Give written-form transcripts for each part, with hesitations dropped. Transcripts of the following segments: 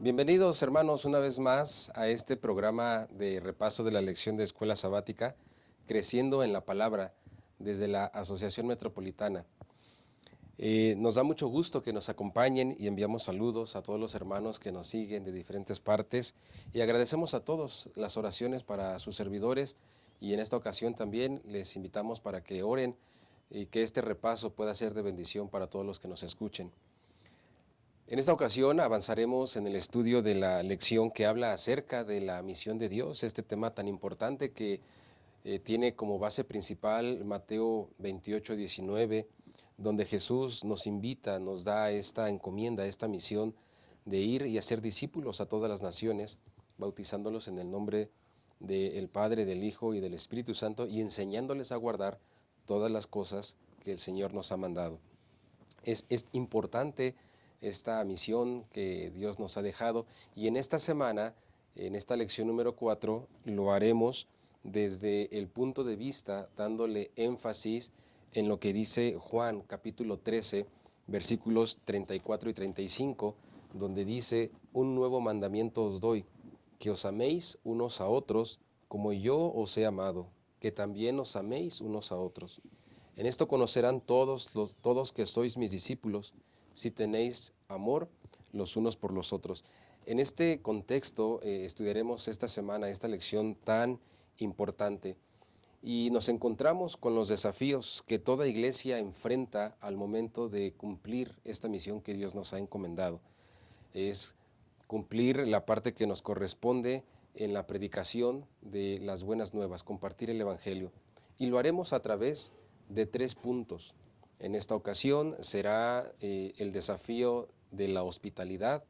Bienvenidos hermanos una vez más a este programa de repaso de la lección de Escuela Sabática, Creciendo en la Palabra, desde la Asociación Metropolitana. Nos da mucho gusto que nos acompañen y enviamos saludos a todos los hermanos que nos siguen de diferentes partes y agradecemos a todos las oraciones para sus servidores y en esta ocasión también les invitamos para que oren y que este repaso pueda ser de bendición para todos los que nos escuchen. En esta ocasión avanzaremos en el estudio de la lección que habla acerca de la misión de Dios, este tema tan importante que tiene como base principal Mateo 28:19, donde Jesús nos invita, nos da esta encomienda, esta misión de ir y hacer discípulos a todas las naciones, bautizándolos en el nombre del Padre, del Hijo y del Espíritu Santo y enseñándoles a guardar todas las cosas que el Señor nos ha mandado. Es importante esta misión que Dios nos ha dejado y en esta semana, en esta lección número 4, lo haremos desde el punto de vista dándole énfasis en lo que dice Juan capítulo 13, versículos 34 y 35, donde dice: un nuevo mandamiento os doy, que os améis unos a otros como yo os he amado, que también os améis unos a otros. En esto conocerán todos que sois mis discípulos, si tenéis amor los unos por los otros. En este contexto estudiaremos esta semana esta lección tan importante y nos encontramos con los desafíos que toda iglesia enfrenta al momento de cumplir esta misión que Dios nos ha encomendado. Es cumplir la parte que nos corresponde en la predicación de las buenas nuevas, compartir el Evangelio. Y lo haremos a través de 3 puntos. En esta ocasión será el desafío de la hospitalidad,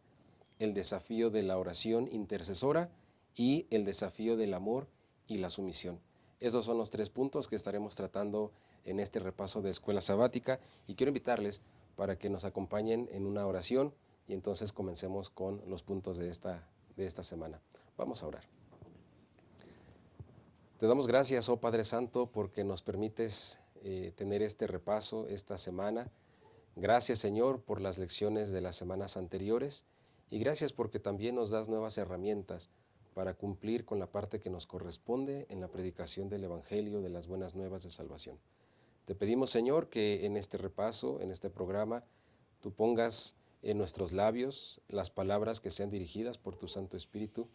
el desafío de la oración intercesora y el desafío del amor y la sumisión. Esos son los 3 puntos que estaremos tratando en este repaso de Escuela Sabática y quiero invitarles para que nos acompañen en una oración y entonces comencemos con los puntos de esta semana. Vamos a orar. Te damos gracias, oh Padre Santo, porque nos permites tener este repaso esta semana. Gracias, Señor, por las lecciones de las semanas anteriores y gracias porque también nos das nuevas herramientas para cumplir con la parte que nos corresponde en la predicación del Evangelio de las buenas nuevas de salvación. Te pedimos, Señor, que en este repaso, en este programa, tú pongas en nuestros labios las palabras que sean dirigidas por tu Santo Espíritu,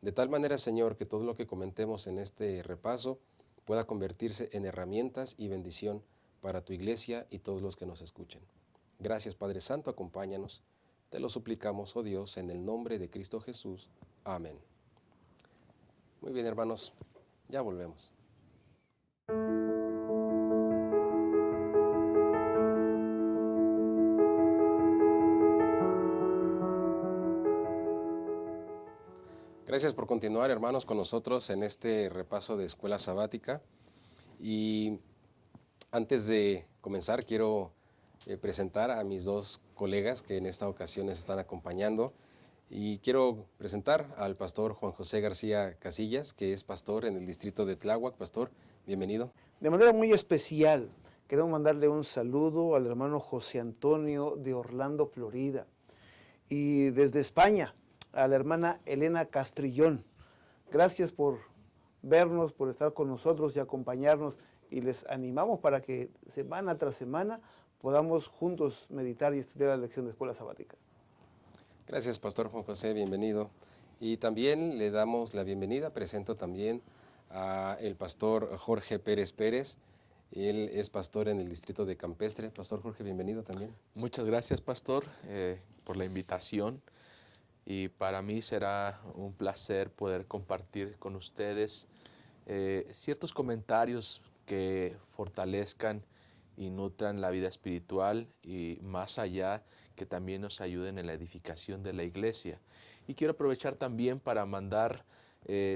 de tal manera, Señor, que todo lo que comentemos en este repaso pueda convertirse en herramientas y bendición para tu iglesia y todos los que nos escuchen. Gracias, Padre Santo, acompáñanos. Te lo suplicamos, oh Dios, en el nombre de Cristo Jesús. Amén. Muy bien, hermanos, ya volvemos. Gracias por continuar, hermanos, con nosotros en este repaso de Escuela Sabática. Y antes de comenzar, quiero presentar a mis 2 colegas que en esta ocasión nos están acompañando. Y quiero presentar al pastor Juan José García Casillas, que es pastor en el distrito de Tláhuac. Pastor, bienvenido. De manera muy especial, queremos mandarle un saludo al hermano José Antonio de Orlando, Florida. Y desde España, a la hermana Elena Castrillón. Gracias por vernos, por estar con nosotros y acompañarnos. Y les animamos para que semana tras semana podamos juntos meditar y estudiar la lección de Escuela Sabática. Gracias, pastor Juan José, bienvenido. Y también le damos la bienvenida, presento también a el pastor Jorge Pérez Pérez. Él es pastor en el distrito de Campestre. Pastor Jorge, bienvenido también. Muchas gracias, pastor, por la invitación. Y para mí será un placer poder compartir con ustedes ciertos comentarios que fortalezcan y nutran la vida espiritual y más allá, que también nos ayuden en la edificación de la iglesia. Y quiero aprovechar también para mandar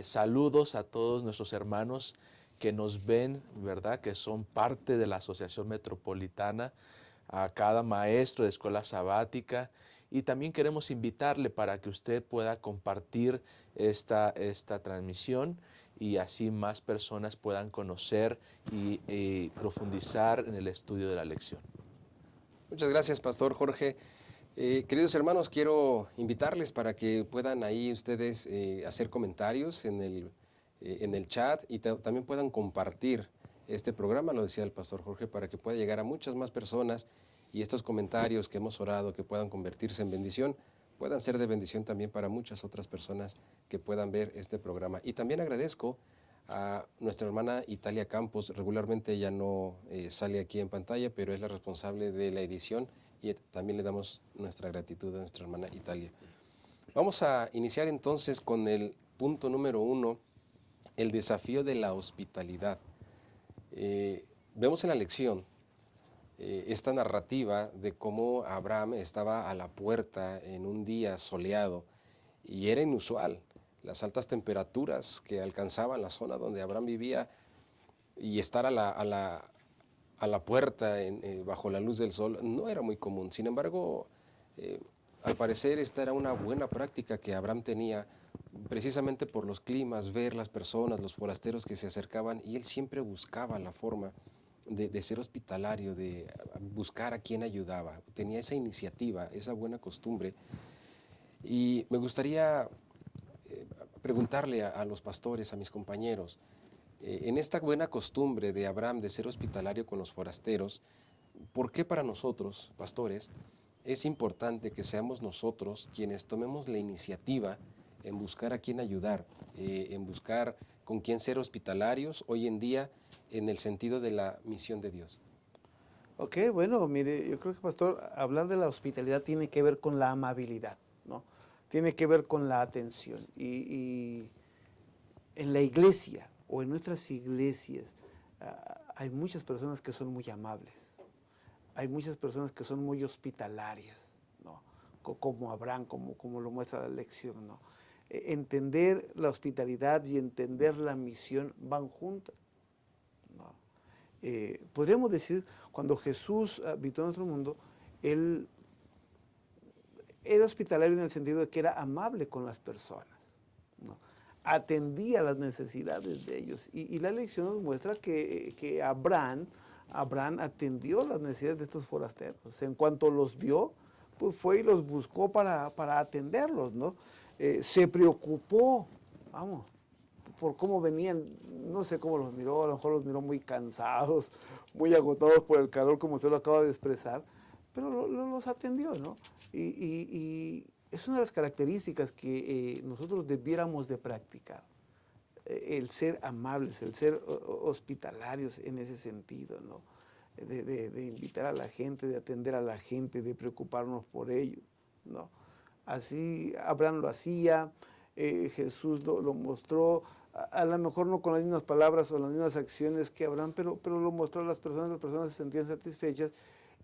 saludos a todos nuestros hermanos que nos ven, ¿verdad?, que son parte de la Asociación Metropolitana, a cada maestro de escuela sabática, y también queremos invitarle para que usted pueda compartir esta transmisión y así más personas puedan conocer y profundizar en el estudio de la lección. Muchas gracias, pastor Jorge. Queridos hermanos, quiero invitarles para que puedan ahí ustedes hacer comentarios en el chat y también puedan compartir este programa, lo decía el pastor Jorge, para que pueda llegar a muchas más personas y estos comentarios que hemos orado, que puedan convertirse en bendición, puedan ser de bendición también para muchas otras personas que puedan ver este programa. Y también agradezco a nuestra hermana Italia Campos. Regularmente ella no sale aquí en pantalla, pero es la responsable de la edición y también le damos nuestra gratitud a nuestra hermana Italia. Vamos a iniciar entonces con el punto número 1, el desafío de la hospitalidad. Vemos en la lección esta narrativa de cómo Abraham estaba a la puerta en un día soleado y era inusual las altas temperaturas que alcanzaban la zona donde Abraham vivía y estar a la puerta bajo la luz del sol no era muy común. Sin embargo, al parecer esta era una buena práctica que Abraham tenía precisamente por los climas, ver las personas, los forasteros que se acercaban, y él siempre buscaba la forma de ser hospitalario, de buscar a quien ayudaba. Tenía esa iniciativa, esa buena costumbre. Y me gustaría preguntarle a los pastores, a mis compañeros, en esta buena costumbre de Abraham de ser hospitalario con los forasteros, ¿por qué para nosotros, pastores, es importante que seamos nosotros quienes tomemos la iniciativa en buscar a quién ayudar, en buscar con quién ser hospitalarios hoy en día en el sentido de la misión de Dios? Ok, bueno, mire, yo creo que, pastor, hablar de la hospitalidad tiene que ver con la amabilidad, ¿no? Tiene que ver con la atención. Y en la iglesia o en nuestras iglesias hay muchas personas que son muy amables. Hay muchas personas que son muy hospitalarias, ¿no? Como Abraham, como lo muestra la lección, ¿no? Entender la hospitalidad y entender la misión van juntas, ¿no? Podríamos decir, cuando Jesús habitó en nuestro mundo, Él era hospitalario en el sentido de que era amable con las personas, ¿no? Atendía las necesidades de ellos. Y la lección nos muestra que Abraham atendió las necesidades de estos forasteros. En cuanto los vio, pues fue y los buscó para atenderlos, ¿no? Se preocupó, vamos, por cómo venían. No sé cómo los miró, a lo mejor los miró muy cansados, muy agotados por el calor, como usted lo acaba de expresar, pero los atendió, ¿no? Y es una de las características que nosotros debiéramos de practicar, el ser amables, el ser hospitalarios en ese sentido, ¿no? De invitar a la gente, de atender a la gente, de preocuparnos por ellos, ¿no? Así Abraham lo hacía, Jesús lo mostró, a lo mejor no con las mismas palabras o las mismas acciones que Abraham, pero lo mostró a las personas se sentían satisfechas,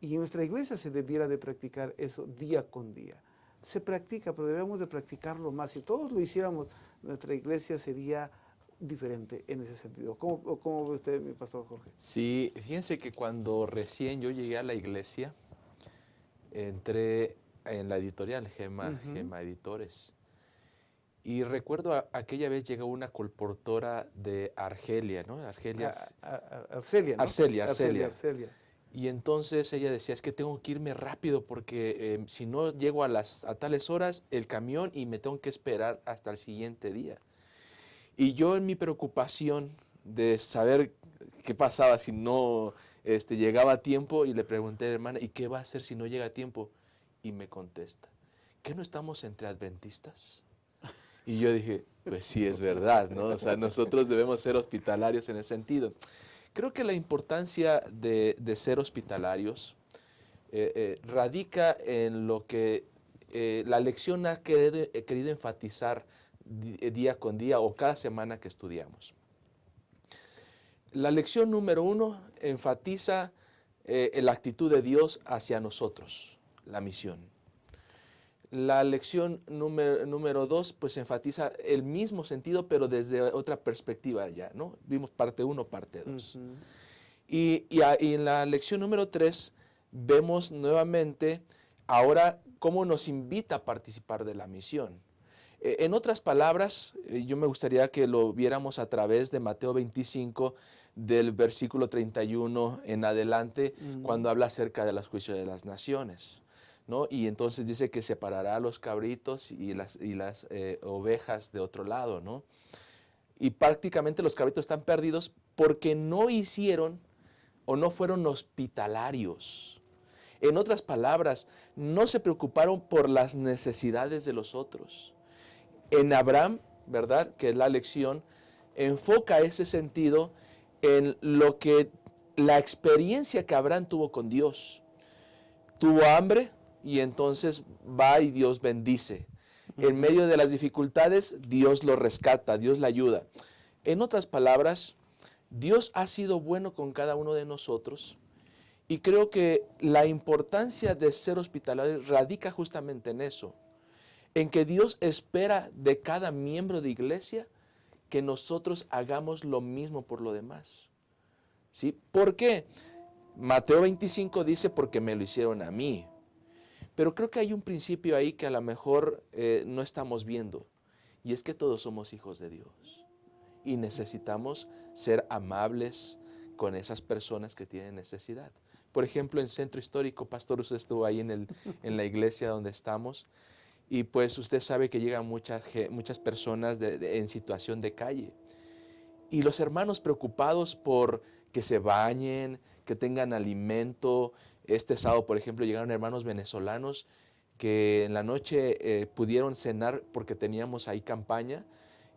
y en nuestra iglesia se debiera de practicar eso día con día. Se practica, pero debemos de practicarlo más. Si todos lo hiciéramos, nuestra iglesia sería diferente en ese sentido. ¿Cómo ve usted, mi pastor Jorge? Sí, fíjense que cuando recién yo llegué a la iglesia, entré en la editorial Gema Editores. Y recuerdo aquella vez llegó una colportora de Argelia, ¿no? Arcelia, ¿no? Arcelia. Y entonces ella decía, es que tengo que irme rápido porque si no llego a tales horas, el camión, y me tengo que esperar hasta el siguiente día. Y yo, en mi preocupación de saber qué pasaba si no llegaba a tiempo, y le pregunté, hermana, ¿y qué va a hacer si no llega a tiempo? Y me contesta, ¿qué no estamos entre adventistas? Y yo dije, pues sí, es verdad, ¿no? O sea, nosotros debemos ser hospitalarios en ese sentido. Creo que la importancia de ser hospitalarios radica en lo que la lección ha querido enfatizar día con día o cada semana que estudiamos. La lección número 1 enfatiza la actitud de Dios hacia nosotros, la misión. La lección número 2 pues enfatiza el mismo sentido, pero desde otra perspectiva ya, ¿no? Vimos parte 1, parte 2. Y en la lección número 3 vemos nuevamente ahora cómo nos invita a participar de la misión. En otras palabras, yo me gustaría que lo viéramos a través de Mateo 25, del versículo 31 en adelante, cuando habla acerca de los juicios de las naciones. ¿no? Y entonces dice que separará a los cabritos y las ovejas de otro lado, ¿no? Y prácticamente los cabritos están perdidos porque no hicieron o no fueron hospitalarios. En otras palabras, no se preocuparon por las necesidades de los otros. En Abraham, ¿verdad? Que es la lección, enfoca ese sentido en la experiencia que Abraham tuvo con Dios. Tuvo hambre y entonces va y Dios bendice. En medio de las dificultades, Dios lo rescata, Dios le ayuda. En otras palabras, Dios ha sido bueno con cada uno de nosotros y creo que la importancia de ser hospitalario radica justamente en eso, en que Dios espera de cada miembro de iglesia que nosotros hagamos lo mismo por lo demás. ¿Sí? ¿Por qué? Mateo 25 dice porque me lo hicieron a mí. Pero creo que hay un principio ahí que a lo mejor no estamos viendo, y es que todos somos hijos de Dios y necesitamos ser amables con esas personas que tienen necesidad. Por ejemplo, en Centro Histórico, Pastor, usted estuvo ahí en la iglesia donde estamos, y pues usted sabe que llegan muchas personas en situación de calle. Y los hermanos preocupados por que se bañen, que tengan alimento. Este sábado, por ejemplo, llegaron hermanos venezolanos que en la noche pudieron cenar porque teníamos ahí campaña,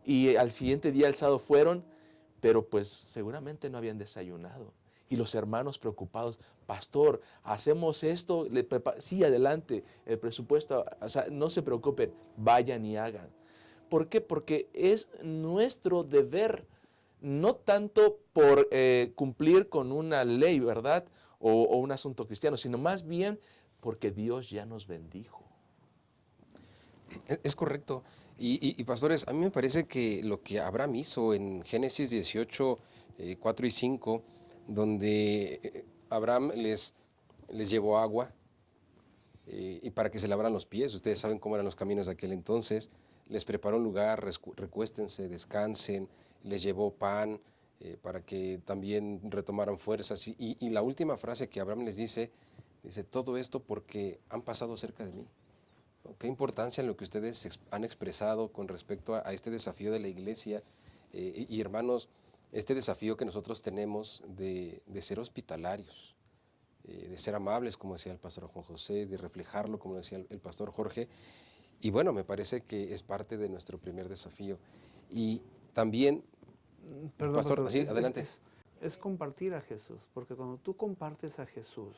y al siguiente día, el sábado, fueron, pero pues seguramente no habían desayunado. Y los hermanos preocupados, pastor, hacemos esto, sí, adelante, el presupuesto, o sea, no se preocupen, vayan y hagan. ¿Por qué? Porque es nuestro deber, no tanto por cumplir con una ley, ¿verdad? O un asunto cristiano, sino más bien porque Dios ya nos bendijo. Es correcto. Y, pastores, a mí me parece que lo que Abraham hizo en Génesis 18, 4 y 5, donde Abraham les llevó agua y para que se lavaran los pies, ustedes saben cómo eran los caminos de aquel entonces, les preparó un lugar, recuéstense, descansen, les llevó pan para que también retomaran fuerzas. Y la última frase que Abraham les dice, todo esto porque han pasado cerca de mí. Qué importancia en lo que ustedes han expresado con respecto a este desafío de la iglesia. Y hermanos, este desafío que nosotros tenemos de ser hospitalarios, de ser amables, como decía el pastor Juan José, de reflejarlo, como decía el pastor Jorge. Y bueno, me parece que es parte de nuestro primer desafío. Y también, Perdón, pastor, pastor, sí, adelante. es compartir a Jesús, porque cuando tú compartes a Jesús,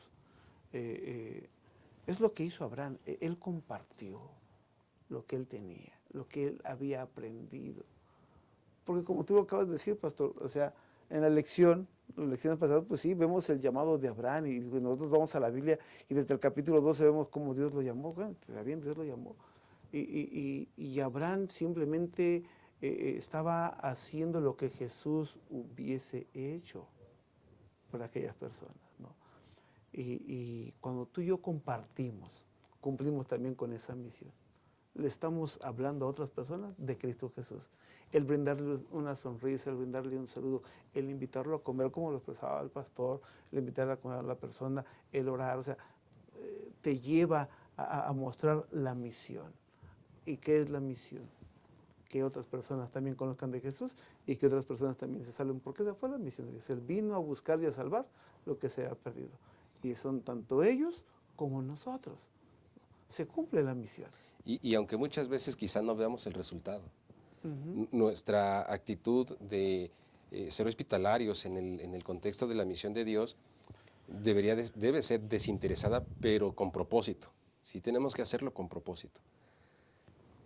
es lo que hizo Abraham. Él compartió lo que él tenía, lo que él había aprendido. Porque como tú lo acabas de decir, pastor, o sea, en las lecciones pasadas, pues sí, vemos el llamado de Abraham, y nosotros vamos a la Biblia y desde el capítulo 12 vemos cómo Dios lo llamó. Bueno, está bien, Dios lo llamó. Y Abraham simplemente estaba haciendo lo que Jesús hubiese hecho por aquellas personas, ¿no? Y cuando tú y yo compartimos, cumplimos también con esa misión. Le estamos hablando a otras personas de Cristo Jesús. El brindarle una sonrisa, el brindarle un saludo, el invitarlo a comer, como lo expresaba el pastor, el invitarle a comer a la persona, el orar, o sea, te lleva a mostrar la misión. ¿Y qué es la misión? Que otras personas también conozcan de Jesús y que otras personas también se salven, porque esa fue la misión. Él vino a buscar y a salvar lo que se ha perdido. Y son tanto ellos como nosotros. Se cumple la misión. Y aunque muchas veces quizá no veamos el resultado, nuestra actitud de ser hospitalarios en el contexto de la misión de Dios debe ser desinteresada, pero con propósito. Sí, tenemos que hacerlo con propósito.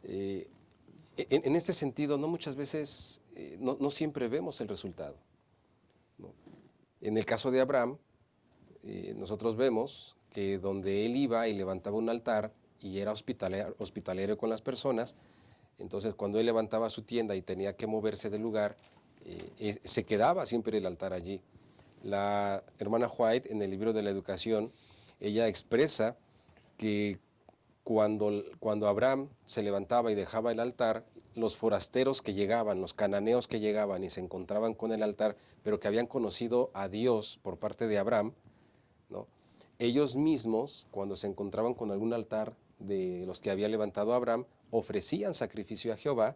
En este sentido, no muchas veces, no siempre vemos el resultado, ¿no? En el caso de Abraham, nosotros vemos que donde él iba y levantaba un altar y era hospitalero con las personas, entonces cuando él levantaba su tienda y tenía que moverse del lugar, se quedaba siempre el altar allí. La hermana White, en el libro de la educación, ella expresa que cuando Abraham se levantaba y dejaba el altar, los forasteros que llegaban, los cananeos que llegaban y se encontraban con el altar, pero que habían conocido a Dios por parte de Abraham, ¿no? ellos mismos, cuando se encontraban con algún altar de los que había levantado Abraham, ofrecían sacrificio a Jehová,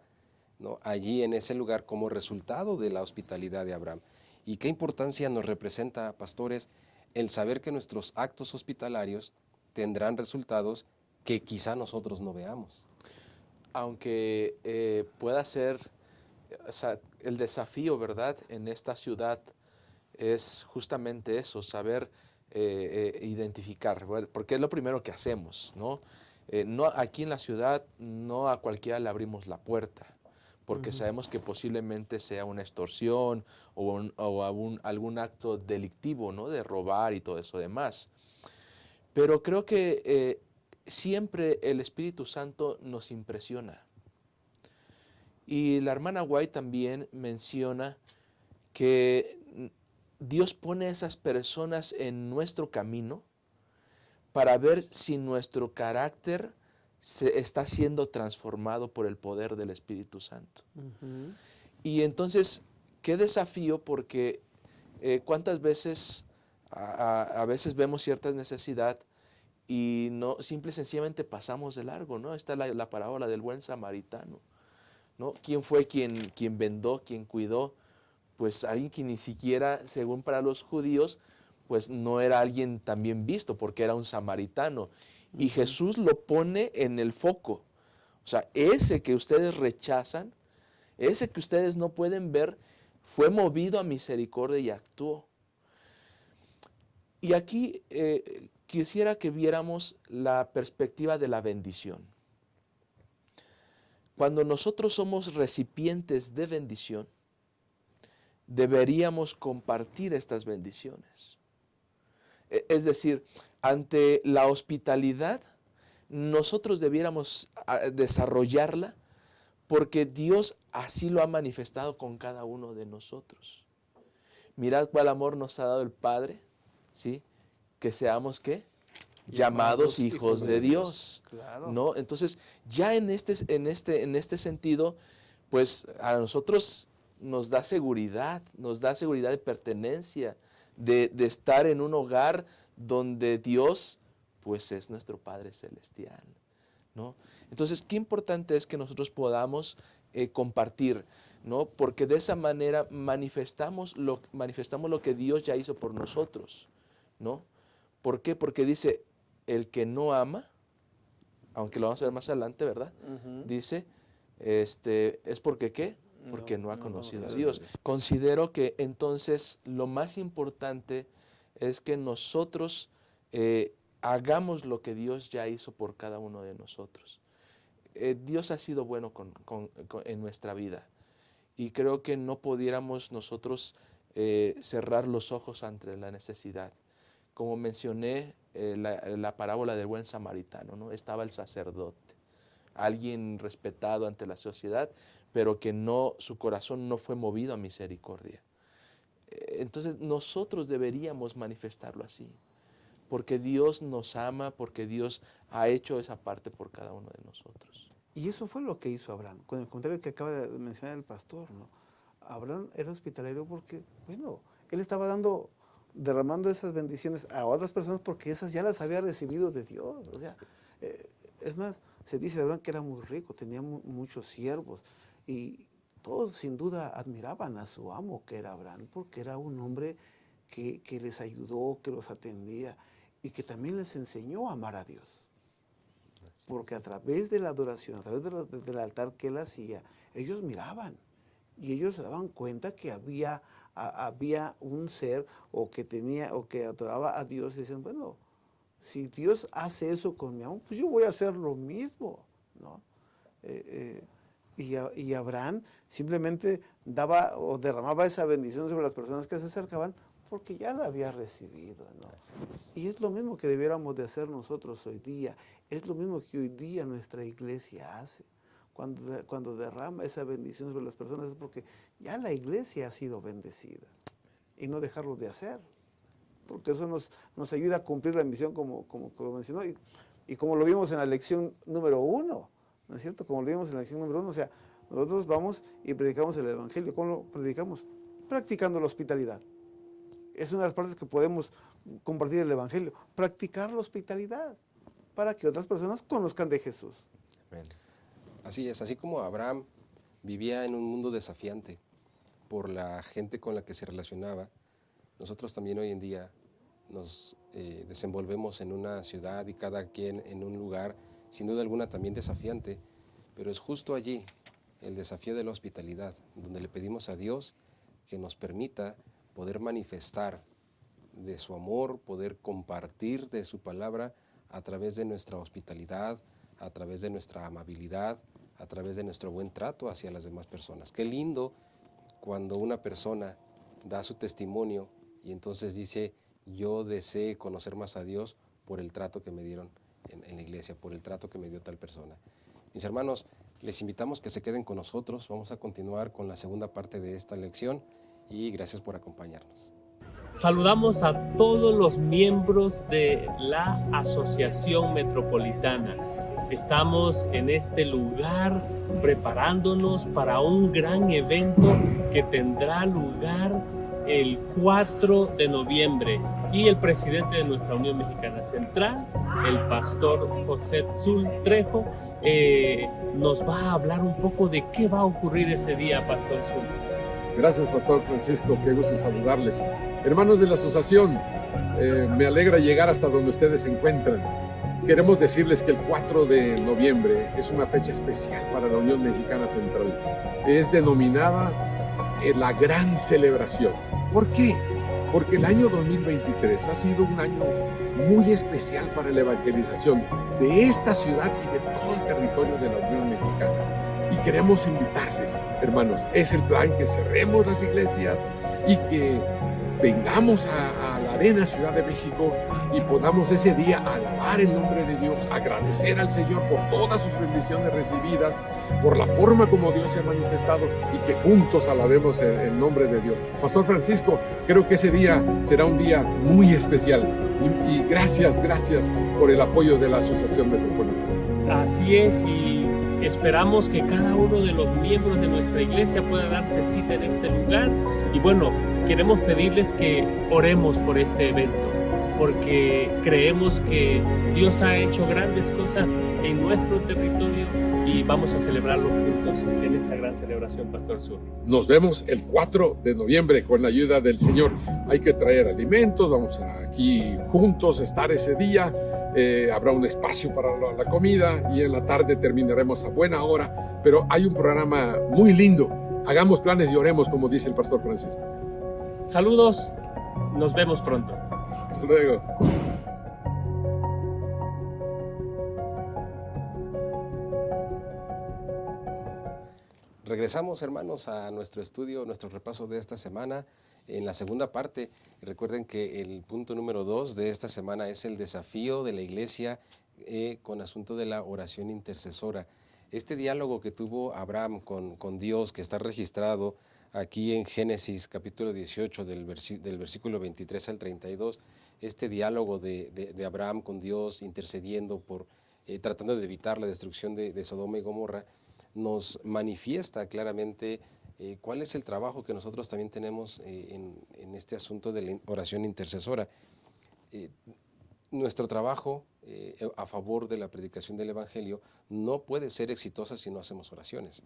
¿no?, allí en ese lugar como resultado de la hospitalidad de Abraham. ¿Y qué importancia nos representa, pastores, el saber que nuestros actos hospitalarios tendrán resultados que quizá nosotros no veamos? Aunque pueda ser, o sea, el desafío, ¿verdad?, en esta ciudad es justamente eso, saber identificar, ¿verdad? Porque es lo primero que hacemos, ¿no? No, aquí en la ciudad no a cualquiera le abrimos la puerta, porque sabemos que posiblemente sea una extorsión o algún acto delictivo, ¿no?, de robar y todo eso demás. Pero creo que siempre el Espíritu Santo nos impresiona. Y la hermana White también menciona que Dios pone a esas personas en nuestro camino para ver si nuestro carácter se está siendo transformado por el poder del Espíritu Santo. Y entonces, qué desafío, porque cuántas veces, a veces vemos cierta necesidad y no, simple y sencillamente pasamos de largo, ¿no? Está la parábola del buen samaritano, ¿no? ¿Quién fue quien vendó, quien cuidó? Pues alguien que ni siquiera, según para los judíos, pues no era alguien tan bien visto, porque era un samaritano. Y Jesús lo pone en el foco. O sea, ese que ustedes rechazan, ese que ustedes no pueden ver, fue movido a misericordia y actuó. Y aquí quisiera que viéramos la perspectiva de la bendición. Cuando nosotros somos recipientes de bendición, deberíamos compartir estas bendiciones. Es decir, ante la hospitalidad, nosotros debiéramos desarrollarla porque Dios así lo ha manifestado con cada uno de nosotros. Mirad cuál amor nos ha dado el Padre, ¿sí? Que seamos, ¿qué? Llamados hijos de Dios. Claro. ¿No? Entonces, ya en este sentido, pues a nosotros nos da seguridad de pertenencia, de estar en un hogar donde Dios, pues es nuestro Padre Celestial, ¿no? Entonces, qué importante es que nosotros podamos compartir, ¿no? Porque de esa manera manifestamos lo que Dios ya hizo por nosotros, ¿no? ¿Por qué? Porque dice, el que no ama, aunque lo vamos a ver más adelante, ¿verdad? Dice, es porque ¿qué? Porque no ha conocido a Dios. Considero que entonces lo más importante es que nosotros hagamos lo que Dios ya hizo por cada uno de nosotros. Dios ha sido bueno en nuestra vida y creo que no pudiéramos nosotros cerrar los ojos ante la necesidad. Como mencioné, la parábola del buen samaritano, ¿no? Estaba el sacerdote, alguien respetado ante la sociedad, pero que su corazón no fue movido a misericordia. Entonces nosotros deberíamos manifestarlo así, porque Dios nos ama, porque Dios ha hecho esa parte por cada uno de nosotros. Y eso fue lo que hizo Abraham, con el comentario que acaba de mencionar el pastor, ¿no? Abraham era hospitalario porque, bueno, él estaba derramando esas bendiciones a otras personas porque esas ya las había recibido de Dios. O sea, es más, se dice de Abraham que era muy rico, tenía muchos siervos y todos sin duda admiraban a su amo, que era Abraham, porque era un hombre que les ayudó, que los atendía y que también les enseñó a amar a Dios. Porque a través de la adoración, a través del altar que él hacía, ellos miraban y ellos se daban cuenta que había un ser o que adoraba a Dios y decían, bueno, si Dios hace eso con mi amo, pues yo voy a hacer lo mismo, ¿no? Y Abraham simplemente daba o derramaba esa bendición sobre las personas que se acercaban porque ya la había recibido, ¿no? Y es lo mismo que debiéramos de hacer nosotros hoy día. Es lo mismo que hoy día nuestra iglesia hace. Cuando derrama esa bendición sobre las personas es porque ya la iglesia ha sido bendecida. Y no dejarlo de hacer. Porque eso nos ayuda a cumplir la misión como lo mencionó. Y como lo vimos en la lección número 1, ¿no es cierto? Como lo vimos en la lección número 1, o sea, nosotros vamos y predicamos el Evangelio. ¿Cómo lo predicamos? Practicando la hospitalidad. es una de las partes que podemos compartir el Evangelio, practicar la hospitalidad para que otras personas conozcan de Jesús. Amén. Así es, así como Abraham vivía en un mundo desafiante por la gente con la que se relacionaba, nosotros también hoy en día nos desenvolvemos en una ciudad y cada quien en un lugar, sin duda alguna también desafiante, pero es justo allí el desafío de la hospitalidad, donde le pedimos a Dios que nos permita poder manifestar de su amor, poder compartir de su palabra a través de nuestra hospitalidad, a través de nuestra amabilidad, a través de nuestro buen trato hacia las demás personas. Qué lindo cuando una persona da su testimonio y entonces dice, yo deseé conocer más a Dios por el trato que me dieron en la iglesia, por el trato que me dio tal persona. Mis hermanos, les invitamos que se queden con nosotros. Vamos a continuar con la segunda parte de esta lección y gracias por acompañarnos. Saludamos a todos los miembros de la Asociación Metropolitana. Estamos en este lugar preparándonos para un gran evento que tendrá lugar el 4 de noviembre. Y el presidente de nuestra Unión Mexicana Central, el pastor José Tzul Trejo, nos va a hablar un poco de qué va a ocurrir ese día, Pastor Tzul. Gracias, Pastor Francisco, qué gusto saludarles. Hermanos de la asociación, me alegra llegar hasta donde ustedes se encuentran. Queremos decirles que el 4 de noviembre es una fecha especial para la Unión Mexicana Central. Es denominada la Gran Celebración. ¿Por qué? Porque el año 2023 ha sido un año muy especial para la evangelización de esta ciudad y de todo el territorio de la Unión Mexicana. Y queremos invitarles, hermanos, es el plan que cerremos las iglesias y que vengamos a la Arena Ciudad de México y podamos ese día alabar el nombre de Dios, agradecer al Señor por todas sus bendiciones recibidas, por la forma como Dios se ha manifestado y que juntos alabemos el nombre de Dios. Pastor Francisco, creo que ese día será un día muy especial y gracias por el apoyo de la Asociación Metropolitana. Así es, y esperamos que cada uno de los miembros de nuestra iglesia pueda darse cita en este lugar. Y bueno, queremos pedirles que oremos por este evento, porque creemos que Dios ha hecho grandes cosas en nuestro territorio y vamos a celebrarlo juntos en esta gran celebración, Pastor Tzul. Nos vemos el 4 de noviembre con la ayuda del Señor. Hay que traer alimentos, vamos a aquí juntos estar ese día. Habrá un espacio para la comida y en la tarde terminaremos a buena hora, pero hay un programa muy lindo. Hagamos planes y oremos, como dice el Pastor Francisco. Saludos, nos vemos pronto. Hasta luego. Regresamos, hermanos, a nuestro estudio, nuestro repaso de esta semana. En la segunda parte, recuerden que el punto número 2 de esta semana es el desafío de la iglesia con asunto de la oración intercesora. Este diálogo que tuvo Abraham con Dios, que está registrado aquí en Génesis capítulo 18 del versículo 23 al 32, este diálogo de Abraham con Dios intercediendo tratando de evitar la destrucción de Sodoma y Gomorra, nos manifiesta claramente cuál es el trabajo que nosotros también tenemos en este asunto de la oración intercesora. Nuestro trabajo a favor de la predicación del Evangelio no puede ser exitosa si no hacemos oraciones.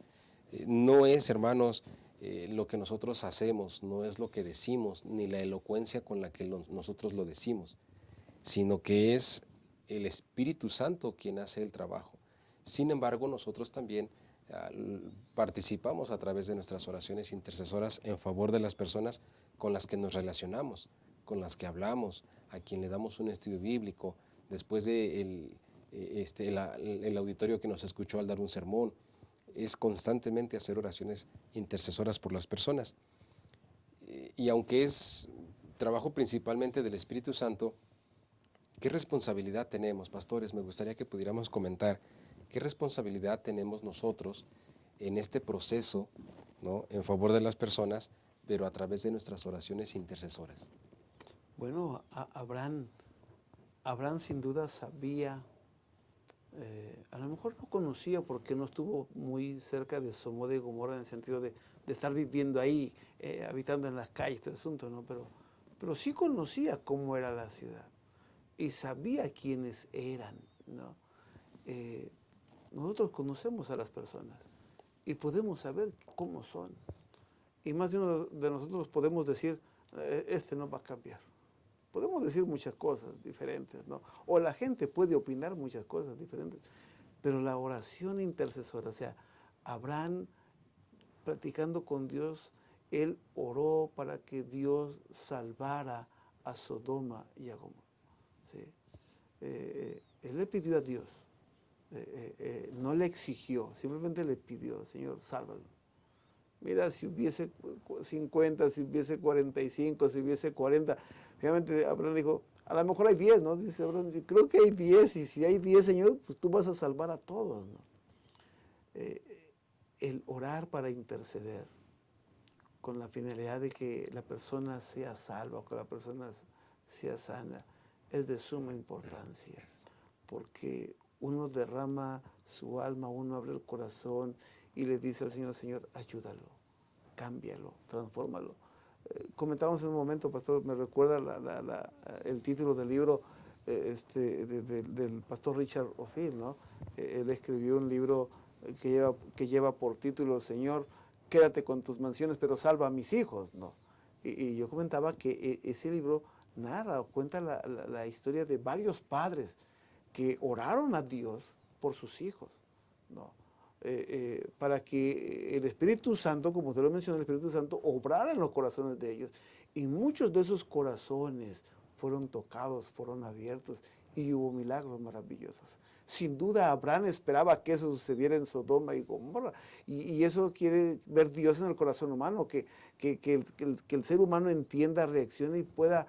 No es, hermanos, lo que nosotros hacemos, no es lo que decimos, ni la elocuencia con la que nosotros lo decimos, sino que es el Espíritu Santo quien hace el trabajo. Sin embargo, nosotros también participamos a través de nuestras oraciones intercesoras en favor de las personas con las que nos relacionamos, con las que hablamos, a quien le damos un estudio bíblico, después de el auditorio que nos escuchó al dar un sermón. Es constantemente hacer oraciones intercesoras por las personas. Y aunque es trabajo principalmente del Espíritu Santo, ¿qué responsabilidad tenemos, pastores? Me gustaría que pudiéramos comentar qué responsabilidad tenemos nosotros en este proceso, ¿no?, en favor de las personas, pero a través de nuestras oraciones intercesoras. Bueno, Abraham sin duda sabía, a lo mejor no conocía porque no estuvo muy cerca de Sodoma y Gomorra en el sentido de estar viviendo ahí, habitando en las calles, todo el asunto, ¿no? pero sí conocía cómo era la ciudad y sabía quiénes eran, ¿no? Nosotros conocemos a las personas y podemos saber cómo son. Y más de uno de nosotros podemos decir, este no va a cambiar. Podemos decir muchas cosas diferentes, ¿no? O la gente puede opinar muchas cosas diferentes. Pero la oración intercesora, o sea, Abraham platicando con Dios, él oró para que Dios salvara a Sodoma y a Gomorra. ¿Sí? Él le pidió a Dios, no le exigió, simplemente le pidió, Señor, sálvalo. Mira, si hubiese 50, si hubiese 45, si hubiese 40. Finalmente Abraham dijo, a lo mejor hay 10, ¿no? Dice Abraham, yo creo que hay 10, y si hay 10, Señor, pues tú vas a salvar a todos, ¿no? El orar para interceder con la finalidad de que la persona sea salva, que la persona sea sana, es de suma importancia, porque uno derrama su alma, uno abre el corazón y le dice al Señor, Señor, ayúdalo, cámbialo, transfórmalo. Comentábamos en un momento, pastor, me recuerda el título del libro del pastor Richard O'Feel, ¿no? Él escribió un libro que lleva por título, Señor, quédate con tus mansiones, pero salva a mis hijos, ¿no? Y yo comentaba que ese libro narra, cuenta la historia de varios padres que oraron a Dios por sus hijos, ¿no? Para que el Espíritu Santo, como usted lo mencionó, el Espíritu Santo obrara en los corazones de ellos. Y muchos de esos corazones fueron tocados, fueron abiertos y hubo milagros maravillosos. Sin duda Abraham esperaba que eso sucediera en Sodoma y Gomorra. Y eso quiere ver Dios en el corazón humano, que el ser humano entienda, reaccione y pueda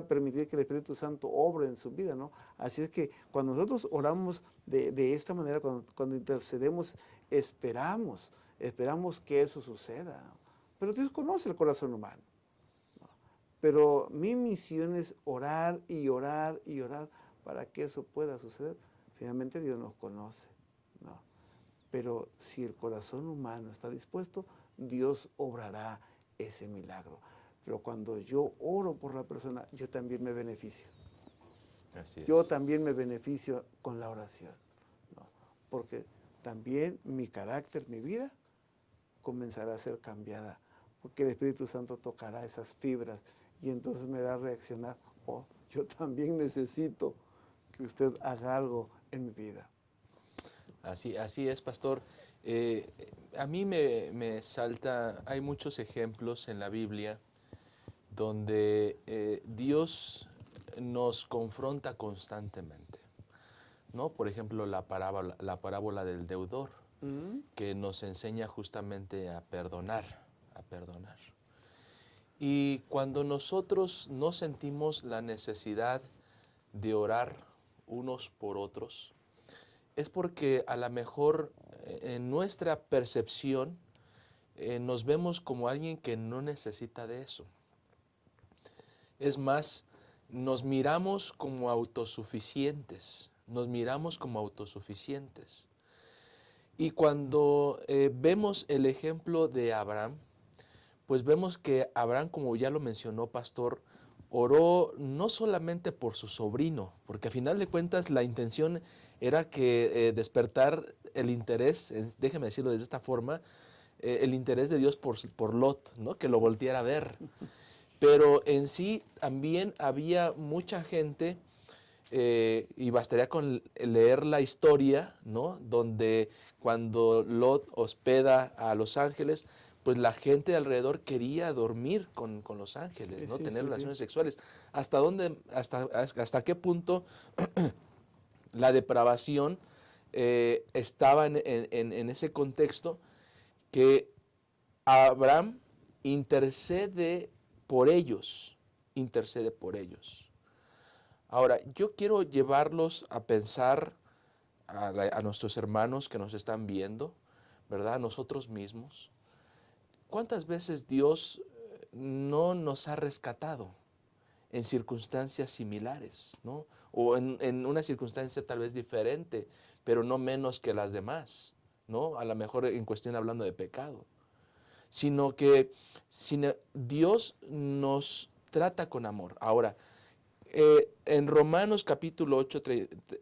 permitir que el Espíritu Santo obre en su vida, ¿no? Así es que cuando nosotros oramos de esta manera, cuando intercedemos, esperamos que eso suceda, ¿no? Pero Dios conoce el corazón humano, ¿no? Pero mi misión es orar y orar y orar para que eso pueda suceder. Finalmente Dios nos conoce, ¿no? Pero si el corazón humano está dispuesto, Dios obrará ese milagro. Pero cuando yo oro por la persona, yo también me beneficio. Así es. Yo también me beneficio con la oración, ¿no? Porque también mi carácter, mi vida, comenzará a ser cambiada. Porque el Espíritu Santo tocará esas fibras y entonces me hará reaccionar. Oh, yo también necesito que usted haga algo en mi vida. Así es, pastor. A mí me salta, hay muchos ejemplos en la Biblia donde Dios nos confronta constantemente, ¿no? Por ejemplo, la parábola del deudor, que nos enseña justamente a perdonar. Y cuando nosotros no sentimos la necesidad de orar unos por otros, es porque a lo mejor en nuestra percepción nos vemos como alguien que no necesita de eso. Es más, nos miramos como autosuficientes, Y cuando vemos el ejemplo de Abraham, pues vemos que Abraham, como ya lo mencionó Pastor, oró no solamente por su sobrino, porque a final de cuentas la intención era que despertar el interés, déjeme decirlo de esta forma, el interés de Dios por Lot, ¿no? Que lo volteara a ver. Pero en sí también había mucha gente, y bastaría con leer la historia, ¿no? Donde cuando Lot hospeda a los ángeles, pues la gente alrededor quería dormir con los ángeles, ¿no? Tener relaciones sexuales. ¿Hasta qué punto la depravación estaba en ese contexto que Abraham intercede por ellos? Ahora, yo quiero llevarlos a pensar a nuestros hermanos que nos están viendo, ¿verdad? A nosotros mismos. ¿Cuántas veces Dios no nos ha rescatado en circunstancias similares, ¿no? O en una circunstancia tal vez diferente, pero no menos que las demás, ¿no? A lo mejor en cuestión hablando de pecado. Sino que Dios nos trata con amor. Ahora, en Romanos capítulo 8,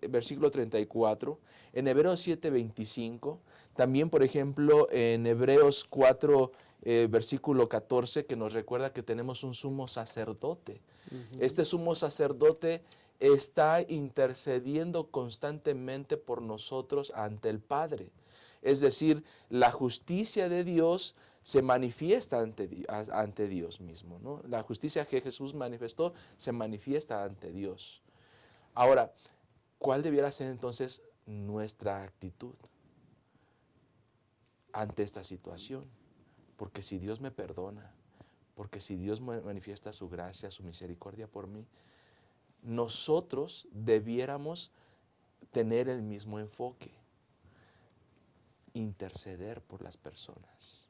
versículo 34, en Hebreos 7, 25, también, por ejemplo, en Hebreos 4, versículo 14, que nos recuerda que tenemos un sumo sacerdote. Este sumo sacerdote está intercediendo constantemente por nosotros ante el Padre. Es decir, la justicia de Dios se manifiesta ante Dios mismo, ¿no? La justicia que Jesús manifestó se manifiesta ante Dios. Ahora, ¿cuál debiera ser entonces nuestra actitud ante esta situación? Porque si Dios me perdona, porque si Dios manifiesta su gracia, su misericordia por mí, nosotros debiéramos tener el mismo enfoque, interceder por las personas,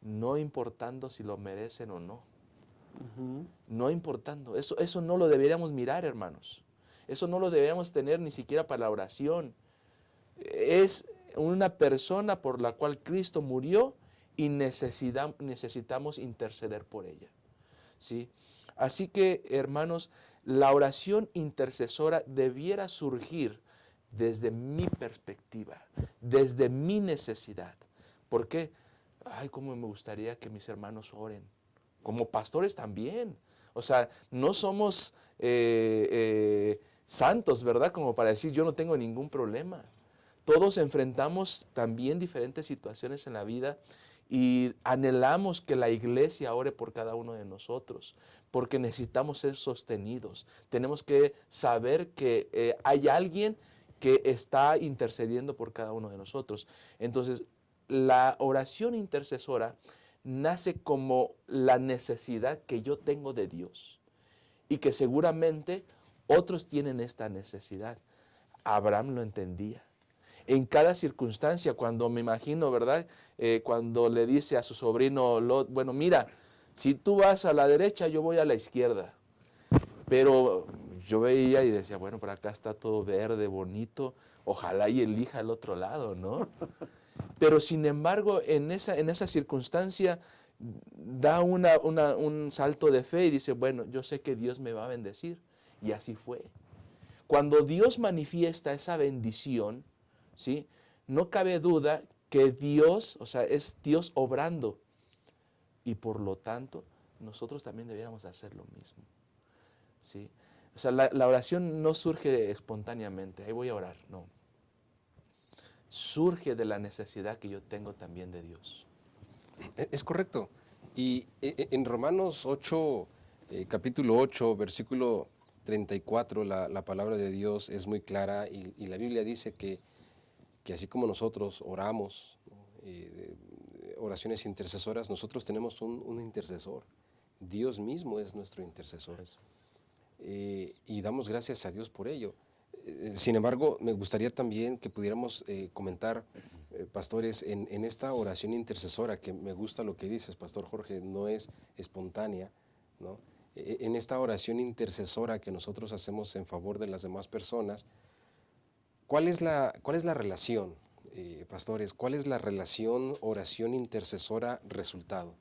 no importando si lo merecen o no. No importando, eso no lo deberíamos mirar, hermanos. Eso no lo deberíamos tener ni siquiera para la oración. Es una persona por la cual Cristo murió y necesitamos interceder por ella, ¿sí? Así que, hermanos, la oración intercesora debiera surgir desde mi perspectiva, desde mi necesidad. ¿Por qué? Ay, cómo me gustaría que mis hermanos oren. Como pastores también. O sea, no somos santos, ¿verdad? Como para decir, yo no tengo ningún problema. Todos enfrentamos también diferentes situaciones en la vida y anhelamos que la iglesia ore por cada uno de nosotros, porque necesitamos ser sostenidos. Tenemos que saber que hay alguien que está intercediendo por cada uno de nosotros. Entonces, la oración intercesora nace como la necesidad que yo tengo de Dios y que seguramente otros tienen esta necesidad. Abraham lo entendía. En cada circunstancia, cuando me imagino, ¿verdad? Cuando le dice a su sobrino Lot, bueno, mira, si tú vas a la derecha, yo voy a la izquierda. Pero yo veía y decía, bueno, por acá está todo verde, bonito, ojalá y elija el otro lado, ¿no? Pero sin embargo, en esa circunstancia da un salto de fe y dice, bueno, yo sé que Dios me va a bendecir. Y así fue. Cuando Dios manifiesta esa bendición, ¿sí? No cabe duda que Dios, o sea, es Dios obrando. Y por lo tanto, nosotros también debiéramos hacer lo mismo, ¿sí? O sea, la oración no surge espontáneamente, ahí voy a orar, no. Surge de la necesidad que yo tengo también de Dios. Es correcto. Y en Romanos 8, capítulo 8, versículo 34, la palabra de Dios es muy clara y la Biblia dice que así como nosotros oramos, oraciones intercesoras, nosotros tenemos un intercesor. Dios mismo es nuestro intercesor. Y damos gracias a Dios por ello. Sin embargo, me gustaría también que pudiéramos comentar, pastores, en esta oración intercesora, que me gusta lo que dices, Pastor Jorge, no es espontánea, ¿no? En esta oración intercesora que nosotros hacemos en favor de las demás personas, ¿cuál es la relación, pastores? ¿Cuál es la relación oración intercesora resultado?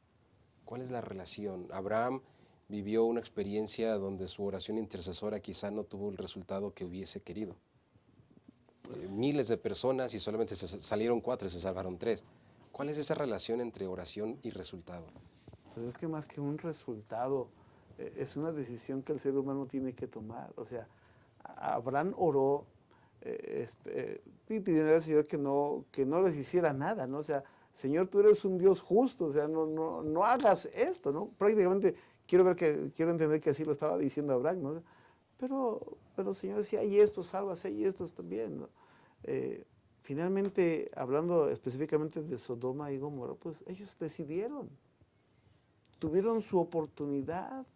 ¿Cuál es la relación? Abraham vivió una experiencia donde su oración intercesora quizá no tuvo el resultado que hubiese querido. Miles de personas y solamente salieron 4 y se salvaron 3. ¿Cuál es esa relación entre oración y resultado? Pues es que más que un resultado, es una decisión que el ser humano tiene que tomar. O sea, Abraham oró y pidiendo al Señor que no les hiciera nada, ¿no? O sea, Señor, tú eres un Dios justo, o sea, no hagas esto, ¿no? Prácticamente quiero entender que así lo estaba diciendo Abraham, ¿no? Pero el Señor decía, hay estos, sálvase, hay estos también, ¿no? Finalmente, hablando específicamente de Sodoma y Gomorra, pues ellos decidieron, tuvieron su oportunidad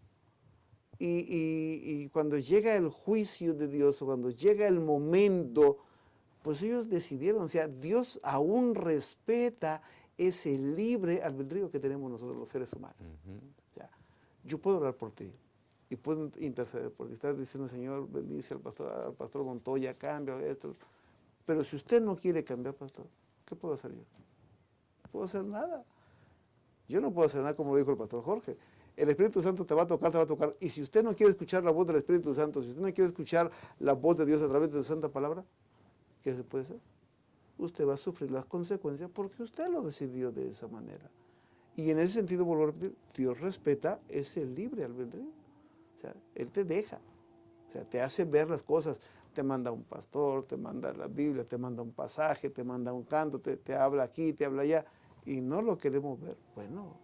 y cuando llega el juicio de Dios o cuando llega el momento, pues ellos decidieron, o sea, Dios aún respeta ese libre albedrío que tenemos nosotros los seres humanos. O sea, yo puedo orar por ti y puedo interceder por ti. Estás diciendo, Señor, bendice al pastor Montoya, cambia esto. Pero si usted no quiere cambiar, pastor, ¿qué puedo hacer yo? No puedo hacer nada. Yo no puedo hacer nada como lo dijo el pastor Jorge. El Espíritu Santo te va a tocar, te va a tocar. Y si usted no quiere escuchar la voz del Espíritu Santo, si usted no quiere escuchar la voz de Dios a través de su santa palabra, ¿qué se puede hacer? Usted va a sufrir las consecuencias porque usted lo decidió de esa manera. Y en ese sentido, vuelvo a repetir, Dios respeta ese libre albedrío. O sea, Él te deja. O sea, te hace ver las cosas. Te manda un pastor, te manda la Biblia, te manda un pasaje, te manda un canto, te habla aquí, te habla allá. Y no lo queremos ver. Bueno,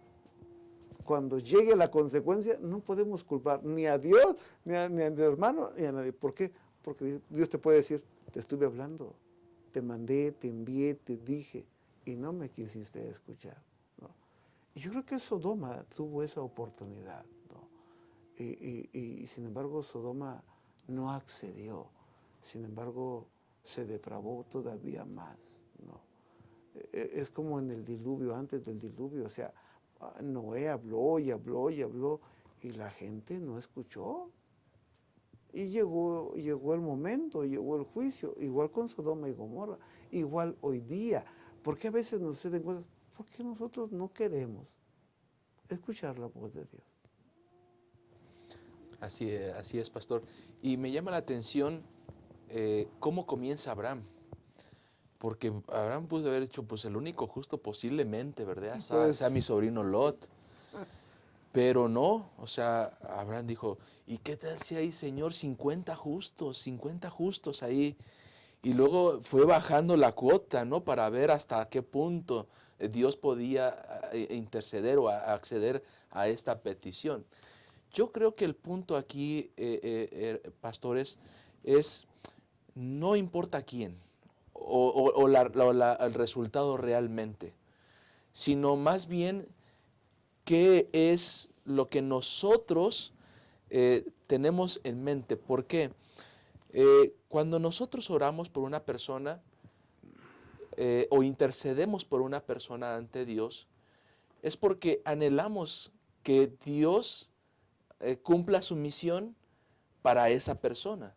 cuando llegue la consecuencia, no podemos culpar ni a Dios, ni a mi hermano, ni a nadie. ¿Por qué? Porque Dios te puede decir, te estuve hablando, te mandé, te envié, te dije, y no me quisiste escuchar, ¿no? Y yo creo que Sodoma tuvo esa oportunidad, ¿no? Y sin embargo, Sodoma no accedió. Sin embargo, se depravó todavía más, ¿no? Es como en el diluvio, antes del diluvio, o sea, Noé habló y habló y habló y la gente no escuchó. Y llegó el momento, llegó el juicio, igual con Sodoma y Gomorra, igual hoy día. ¿Por qué a veces nos suceden cosas? Porque nosotros no queremos escuchar la voz de Dios. Así es, pastor. Y me llama la atención cómo comienza Abraham. Porque Abraham pudo haber hecho, pues, el único justo posiblemente, ¿verdad? Sea mi sobrino Lot. Pero no, o sea, Abraham dijo, ¿y qué tal si hay, Señor, 50 justos ahí? Y luego fue bajando la cuota, ¿no? Para ver hasta qué punto Dios podía interceder o acceder a esta petición. Yo creo que el punto aquí, pastores, es no importa quién o el resultado realmente, sino más bien qué es lo que nosotros tenemos en mente. ¿Por qué? Cuando nosotros oramos por una persona o intercedemos por una persona ante Dios, es porque anhelamos que Dios cumpla su misión para esa persona.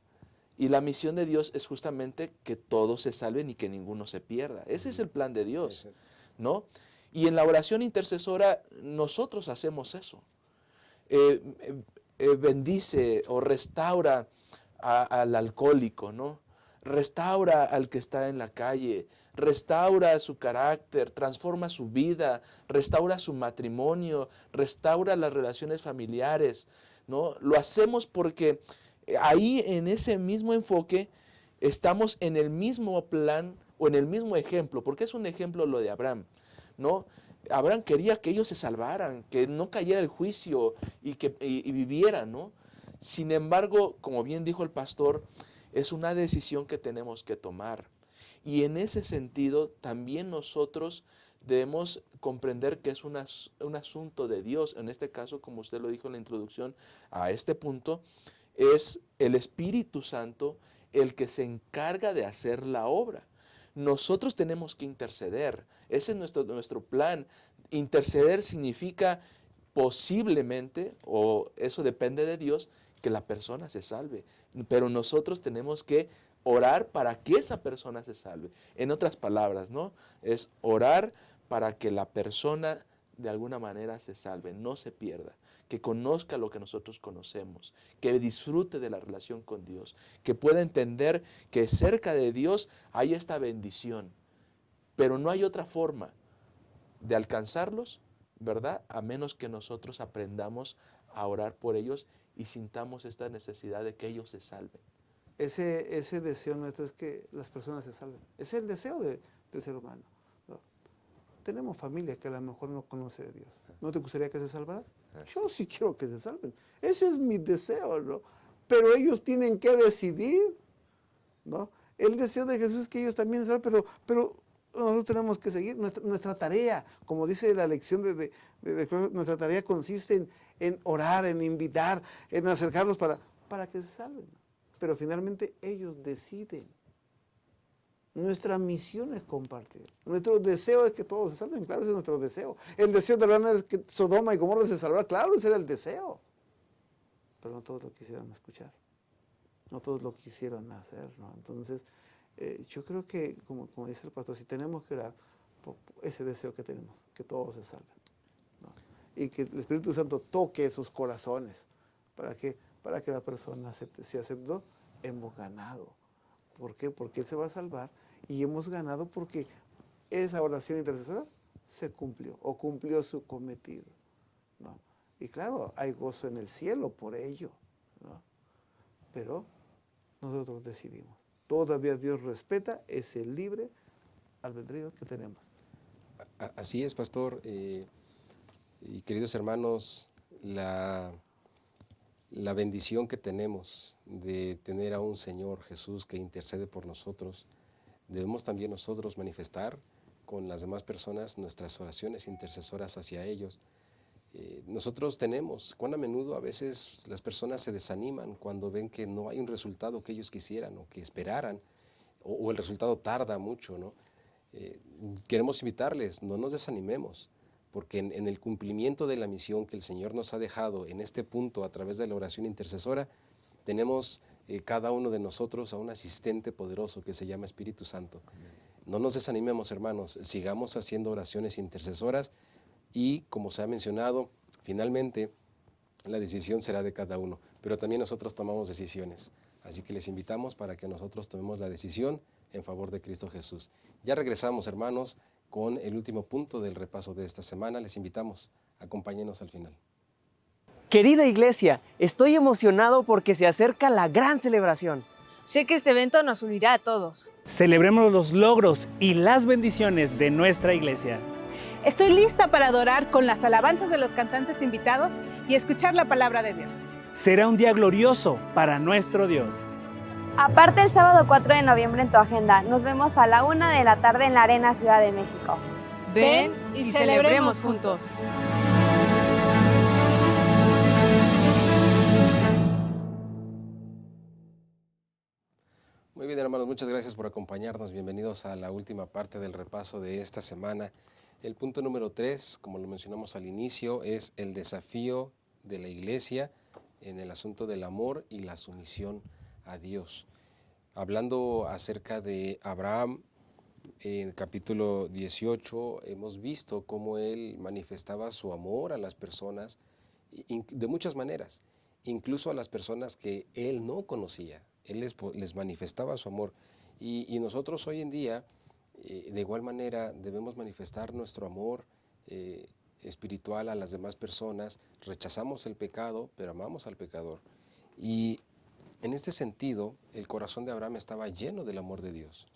Y la misión de Dios es justamente que todos se salven y que ninguno se pierda. Ese es el plan de Dios, ¿no? Y en la oración intercesora nosotros hacemos eso. Bendice o restaura al alcohólico, ¿no? Restaura al que está en la calle, restaura su carácter, transforma su vida, restaura su matrimonio, restaura las relaciones familiares, ¿no? Lo hacemos porque ahí en ese mismo enfoque estamos en el mismo plan o en el mismo ejemplo, porque es un ejemplo lo de Abraham, ¿no? Abraham quería que ellos se salvaran, que no cayera el juicio y vivieran, ¿no? Sin embargo, como bien dijo el pastor, es una decisión que tenemos que tomar. Y en ese sentido, también nosotros debemos comprender que es un asunto de Dios. En este caso, como usted lo dijo en la introducción a este punto, es el Espíritu Santo el que se encarga de hacer la obra. Nosotros tenemos que interceder. Ese es nuestro plan. Interceder significa posiblemente, o eso depende de Dios, que la persona se salve. Pero nosotros tenemos que orar para que esa persona se salve. En otras palabras, ¿no? Es orar para que la persona de alguna manera se salve, no se pierda, que conozca lo que nosotros conocemos, que disfrute de la relación con Dios, que pueda entender que cerca de Dios hay esta bendición, pero no hay otra forma de alcanzarlos, ¿verdad? A menos que nosotros aprendamos a orar por ellos y sintamos esta necesidad de que ellos se salven. Ese deseo nuestro es que las personas se salven. Es el deseo del ser humano, ¿no? Tenemos familia que a lo mejor no conoce de Dios. ¿No te gustaría que se salvaran? Yo sí quiero que se salven. Ese es mi deseo, ¿no? Pero ellos tienen que decidir, ¿no? El deseo de Jesús es que ellos también se salven, pero nosotros tenemos que seguir nuestra tarea, como dice la lección nuestra tarea consiste en orar, en invitar, en acercarlos para que se salven. Pero finalmente ellos deciden. Nuestra misión es compartir. Nuestro deseo es que todos se salven, claro, ese es nuestro deseo. El deseo de Abraham es que Sodoma y Gomorra se salvaran, claro, ese era el deseo. Pero no todos lo quisieron escuchar. No todos lo quisieron hacer, ¿no? Entonces, yo creo que, como dice el pastor, si tenemos que orar por ese deseo que tenemos, que todos se salven, ¿no? y que el Espíritu Santo toque sus corazones. ¿Para qué? Para que la persona acepte. Si aceptó, hemos ganado. ¿Por qué? Porque Él se va a salvar y hemos ganado porque esa oración intercesora se cumplió o cumplió su cometido, ¿no? Y claro, hay gozo en el cielo por ello, ¿no? Pero nosotros decidimos. Todavía Dios respeta ese libre albedrío que tenemos. Así es, pastor. Y queridos hermanos, la bendición que tenemos de tener a un Señor Jesús que intercede por nosotros, debemos también nosotros manifestar con las demás personas nuestras oraciones intercesoras hacia ellos. Nosotros tenemos, cuán a menudo a veces las personas se desaniman cuando ven que no hay un resultado que ellos quisieran o que esperaran, o el resultado tarda mucho, ¿no? Queremos invitarles, no nos desanimemos, porque en el cumplimiento de la misión que el Señor nos ha dejado en este punto a través de la oración intercesora, tenemos cada uno de nosotros a un asistente poderoso que se llama Espíritu Santo. No nos desanimemos, hermanos, sigamos haciendo oraciones intercesoras y, como se ha mencionado, finalmente la decisión será de cada uno, pero también nosotros tomamos decisiones. Así que les invitamos para que nosotros tomemos la decisión en favor de Cristo Jesús. Ya regresamos, hermanos, con el último punto del repaso de esta semana. Les invitamos, acompáñenos al final. Querida iglesia, estoy emocionado porque se acerca la gran celebración. Sé que este evento nos unirá a todos. Celebremos los logros y las bendiciones de nuestra iglesia. Estoy lista para adorar con las alabanzas de los cantantes invitados y escuchar la palabra de Dios. Será un día glorioso para nuestro Dios. Aparte el sábado 4 de noviembre en tu agenda. Nos vemos a la 1 de la tarde en la Arena Ciudad de México. Ven y celebremos juntos. Muy bien, hermanos, muchas gracias por acompañarnos. Bienvenidos a la última parte del repaso de esta semana. El punto número 3, como lo mencionamos al inicio, es el desafío de la iglesia en el asunto del amor y la sumisión a Dios. Hablando acerca de Abraham, en el capítulo 18 hemos visto cómo él manifestaba su amor a las personas de muchas maneras, incluso a las personas que él no conocía. Él les manifestaba su amor y nosotros hoy en día, de igual manera, debemos manifestar nuestro amor espiritual a las demás personas. Rechazamos el pecado, pero amamos al pecador. Y en este sentido, el corazón de Abraham estaba lleno del amor de Dios.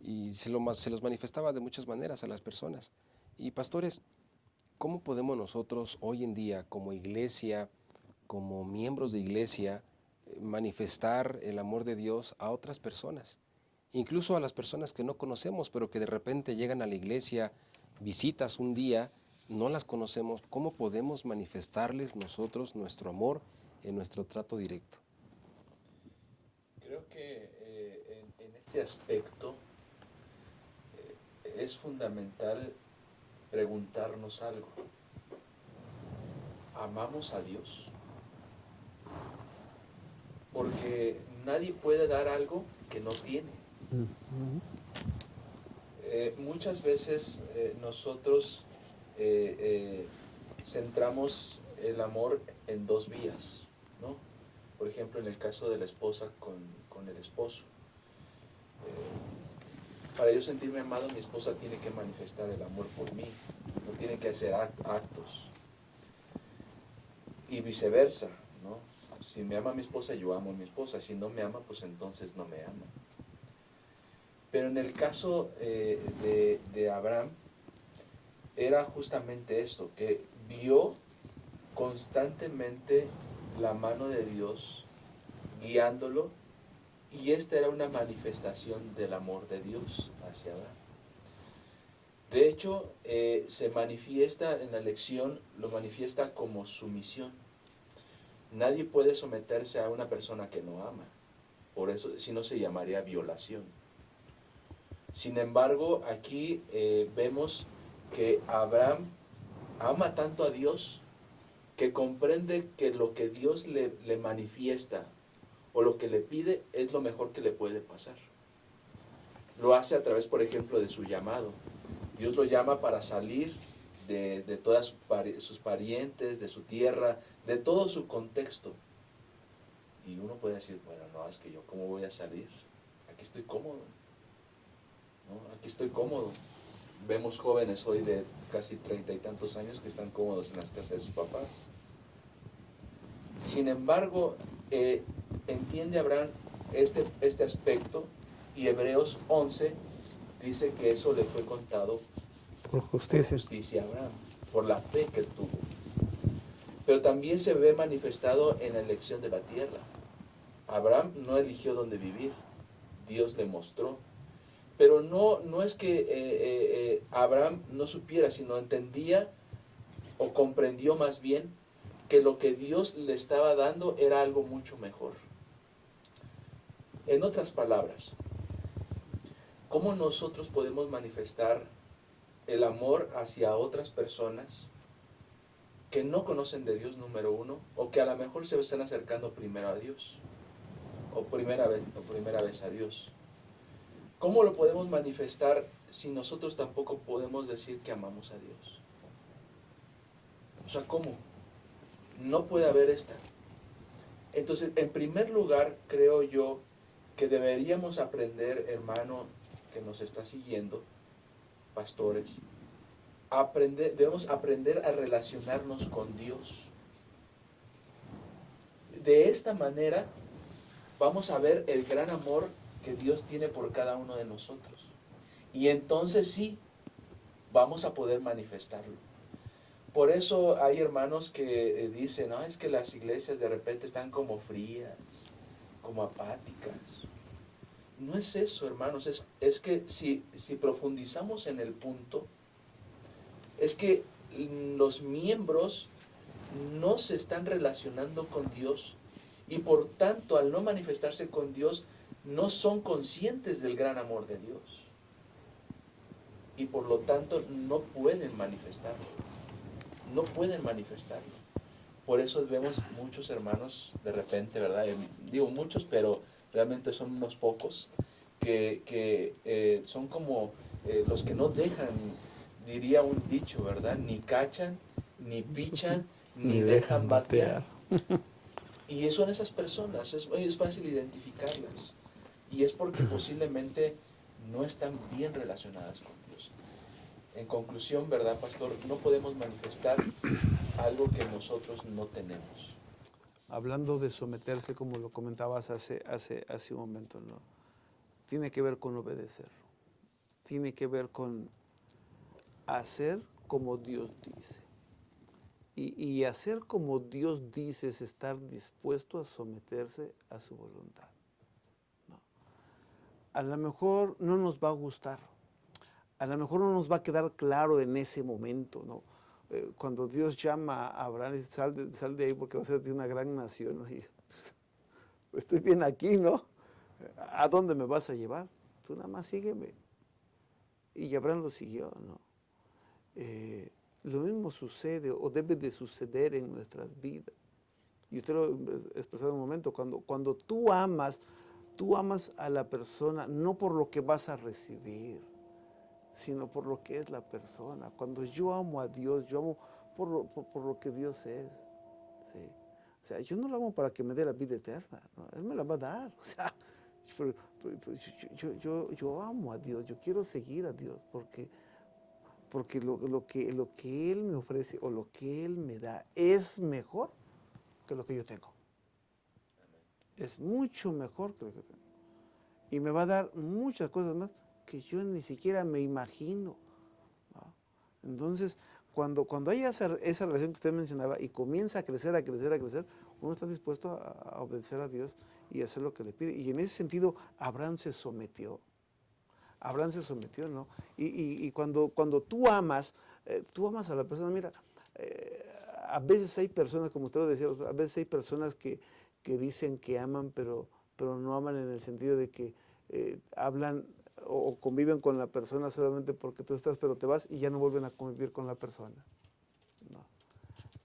Y se los manifestaba de muchas maneras a las personas. Y pastores, ¿cómo podemos nosotros hoy en día, como iglesia, como miembros de iglesia, manifestar el amor de Dios a otras personas? Incluso a las personas que no conocemos, pero que de repente llegan a la iglesia, visitas un día, no las conocemos. ¿Cómo podemos manifestarles nosotros nuestro amor en nuestro trato directo? Creo que en este aspecto es fundamental preguntarnos algo. ¿Amamos a Dios? Porque nadie puede dar algo que no tiene. Muchas veces nosotros centramos el amor en dos vías, ¿no? Por ejemplo, en el caso de la esposa con el esposo. Para yo sentirme amado, mi esposa tiene que manifestar el amor por mí, no tiene que hacer actos. Y viceversa, ¿no? Si me ama mi esposa, yo amo a mi esposa. Si no me ama, pues entonces no me ama. Pero en el caso de Abraham, era justamente esto, que vio constantemente la mano de Dios guiándolo, y esta era una manifestación del amor de Dios hacia Abraham. De hecho, se manifiesta en la lección, lo manifiesta como sumisión. Nadie puede someterse a una persona que no ama, por eso, si no se llamaría violación. Sin embargo, aquí vemos que Abraham ama tanto a Dios que comprende que lo que Dios le manifiesta o lo que le pide es lo mejor que le puede pasar. Lo hace a través, por ejemplo, de su llamado. Dios lo llama para salir de todas sus parientes, de su tierra, de todo su contexto. Y uno puede decir, bueno, no, es que yo cómo voy a salir, aquí estoy cómodo, ¿no? Aquí estoy cómodo. Vemos jóvenes hoy de casi 30 y tantos años que están cómodos en las casas de sus papás. Sin embargo, entiende Abraham este aspecto, y Hebreos 11 dice que eso le fue contado Por justicia. por justicia a Abraham, por la fe que tuvo. Pero también se ve manifestado en la elección de la tierra. Abraham no eligió dónde vivir, Dios le mostró. Pero no es que Abraham no supiera, sino entendía o comprendió más bien que lo que Dios le estaba dando era algo mucho mejor. En otras palabras, ¿cómo nosotros podemos manifestar el amor hacia otras personas que no conocen de Dios, número uno, o que a lo mejor se están acercando primero a Dios, o primera vez a Dios? ¿Cómo lo podemos manifestar si nosotros tampoco podemos decir que amamos a Dios? O sea, ¿cómo? No puede haber esta. Entonces, en primer lugar, creo yo que deberíamos aprender, hermano que nos está siguiendo, pastores, debemos aprender a relacionarnos con Dios. De esta manera vamos a ver el gran amor que Dios tiene por cada uno de nosotros. Y entonces sí, vamos a poder manifestarlo. Por eso hay hermanos que dicen, no, es que las iglesias de repente están como frías, como apáticas. No es eso, hermanos, es que si profundizamos en el punto, es que los miembros no se están relacionando con Dios, y por tanto, al no manifestarse con Dios, no son conscientes del gran amor de Dios. Y por lo tanto, no pueden manifestarlo. No pueden manifestarlo. Por eso vemos muchos hermanos, de repente, ¿verdad? Digo muchos, pero realmente son unos pocos, que son como los que no dejan, diría un dicho, ¿verdad? Ni cachan, ni pichan, ni dejan batear. Y son esas personas, es fácil identificarlas. Y es porque posiblemente no están bien relacionadas con Dios. En conclusión, ¿verdad, pastor? No podemos manifestar algo que nosotros no tenemos. Hablando de someterse, como lo comentabas hace un momento, ¿no? Tiene que ver con obedecer. Tiene que ver con hacer como Dios dice. Y hacer como Dios dice es estar dispuesto a someterse a su voluntad, ¿no? A lo mejor no nos va a gustar. A lo mejor no nos va a quedar claro en ese momento, ¿no? Cuando Dios llama a Abraham y sal de ahí porque vas a ser una gran nación, ¿no? Y, pues, estoy bien aquí, ¿no? ¿A dónde me vas a llevar? Tú nada más sígueme. Y Abraham lo siguió, ¿no? Lo mismo sucede o debe de suceder en nuestras vidas. Y usted lo expresó en un momento, cuando tú amas a la persona no por lo que vas a recibir, sino por lo que es la persona. Cuando yo amo a Dios, yo amo por lo que Dios es. ¿Sí? O sea, yo no lo amo para que me dé la vida eterna, ¿no? Él me la va a dar. O sea, yo amo a Dios, yo quiero seguir a Dios, porque lo que Él me ofrece o lo que Él me da es mejor que lo que yo tengo. Es mucho mejor que lo que tengo. Y me va a dar muchas cosas más que yo ni siquiera me imagino, ¿no? Entonces, cuando hay esa relación que usted mencionaba y comienza a crecer, uno está dispuesto a obedecer a Dios y hacer lo que le pide. Y en ese sentido, Abraham se sometió, ¿no? Y cuando tú amas a la persona, mira, a veces hay personas, como usted lo decía, a veces hay personas que dicen que aman, pero no aman en el sentido de que hablan o conviven con la persona solamente porque tú estás, pero te vas y ya no vuelven a convivir con la persona, ¿no?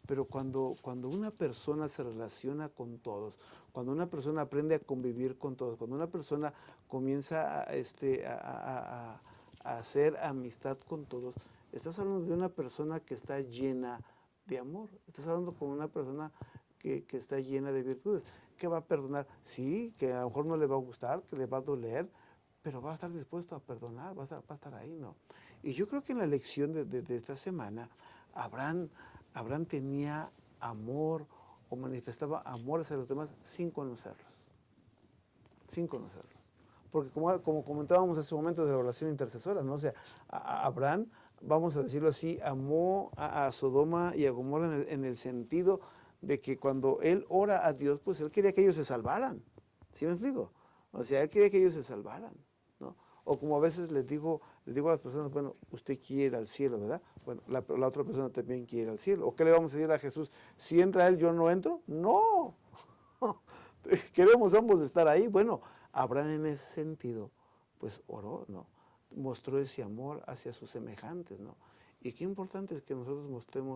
Pero cuando una persona se relaciona con todos, cuando una persona aprende a convivir con todos, cuando una persona comienza a hacer amistad con todos, estás hablando de una persona que está llena de amor. Estás hablando con una persona que está llena de virtudes, que va a perdonar. Sí, que a lo mejor no le va a gustar, que le va a doler, pero va a estar dispuesto a perdonar, va a estar ahí, ¿no? Y yo creo que en la lección de esta semana, Abraham tenía amor o manifestaba amor hacia los demás sin conocerlos. Sin conocerlos. Porque como comentábamos hace un momento de la oración intercesora, ¿no? O sea, Abraham, vamos a decirlo así, amó a Sodoma y a Gomorra en el sentido de que cuando él ora a Dios, pues él quería que ellos se salvaran. ¿Sí me explico? O sea, él quería que ellos se salvaran, ¿no? O como a veces les digo a las personas, bueno, usted quiere ir al cielo, ¿verdad? Bueno, la otra persona también quiere ir al cielo. ¿O qué le vamos a decir a Jesús? Si entra él, yo no entro. ¡No! Queremos ambos estar ahí. Bueno, Abraham en ese sentido, pues oró, ¿no? Mostró ese amor hacia sus semejantes, ¿no? Y qué importante es que nosotros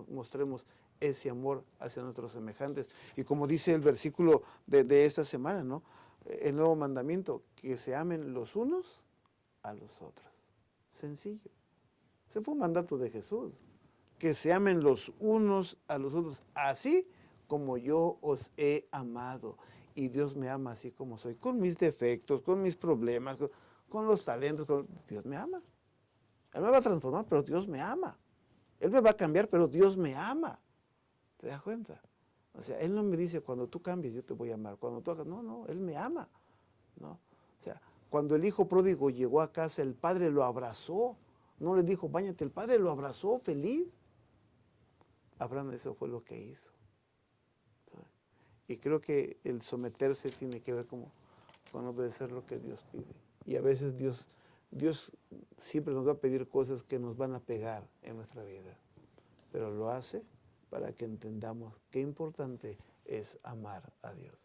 mostremos ese amor hacia nuestros semejantes. Y como dice el versículo de esta semana, ¿no? El nuevo mandamiento, que se amen los unos a los otros. Sencillo. Ese fue un mandato de Jesús. Que se amen los unos a los otros, así como yo os he amado. Y Dios me ama así como soy, con mis defectos, con mis problemas, con los talentos. Dios me ama. Él me va a transformar, pero Dios me ama. Él me va a cambiar, pero Dios me ama. ¿Te das cuenta? O sea, Él no me dice, cuando tú cambies, yo te voy a amar. Cuando tú hagas, no, Él me ama, ¿no? O sea, cuando el hijo pródigo llegó a casa, el padre lo abrazó. No le dijo, báñate, el padre lo abrazó, feliz. Abraham, eso fue lo que hizo. Y creo que el someterse tiene que ver con obedecer lo que Dios pide. Y a veces Dios siempre nos va a pedir cosas que nos van a pegar en nuestra vida. Pero lo hace para que entendamos qué importante es amar a Dios.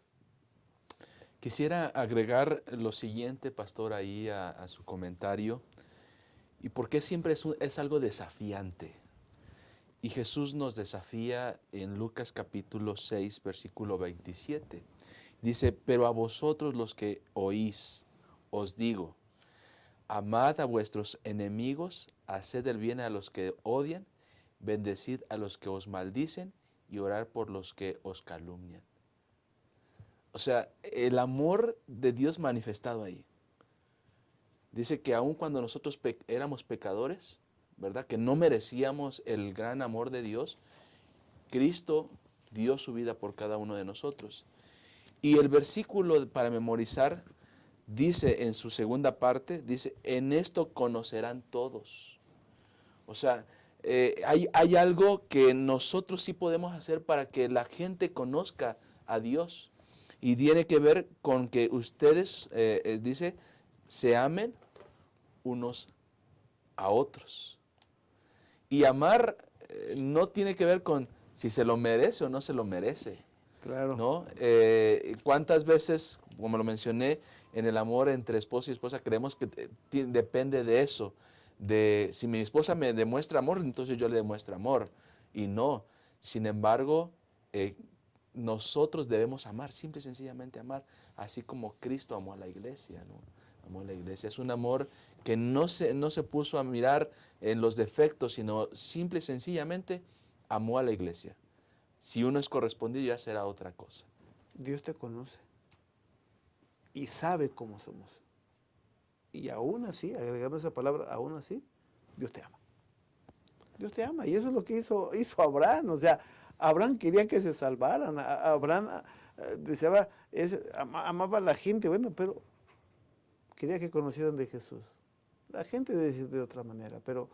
Quisiera agregar lo siguiente, pastor, ahí a su comentario. ¿Y por qué siempre es algo desafiante? Y Jesús nos desafía en Lucas capítulo 6, versículo 27. Dice, pero a vosotros los que oís, os digo, amad a vuestros enemigos, haced el bien a los que odian, bendecid a los que os maldicen y orad por los que os calumnian. O sea, el amor de Dios manifestado ahí. Dice que aun cuando nosotros éramos pecadores, ¿verdad? Que no merecíamos el gran amor de Dios, Cristo dio su vida por cada uno de nosotros. Y el versículo para memorizar dice en su segunda parte, dice, en esto conocerán todos. O sea, hay algo que nosotros sí podemos hacer para que la gente conozca a Dios. Y tiene que ver con que ustedes, dice, se amen unos a otros. Y amar no tiene que ver con si se lo merece o no se lo merece. Claro. ¿No? ¿Cuántas veces, como lo mencioné, en el amor entre esposo y esposa creemos que depende de eso? De si mi esposa me demuestra amor, entonces yo le demuestro amor. Y no. Sin embargo, nosotros debemos amar, simple y sencillamente amar, así como Cristo amó a la iglesia, ¿no? Amó a la iglesia. Es un amor que no se puso a mirar en los defectos, sino simple y sencillamente amó a la iglesia. Si uno es correspondido, ya será otra cosa. Dios te conoce y sabe cómo somos. Y aún así, agregando esa palabra, aún así, Dios te ama. Dios te ama. Y eso es lo que hizo Abraham. O sea, Abraham quería que se salvaran. Abraham deseaba, amaba a la gente, bueno, pero quería que conocieran de Jesús. La gente debe decir de otra manera, pero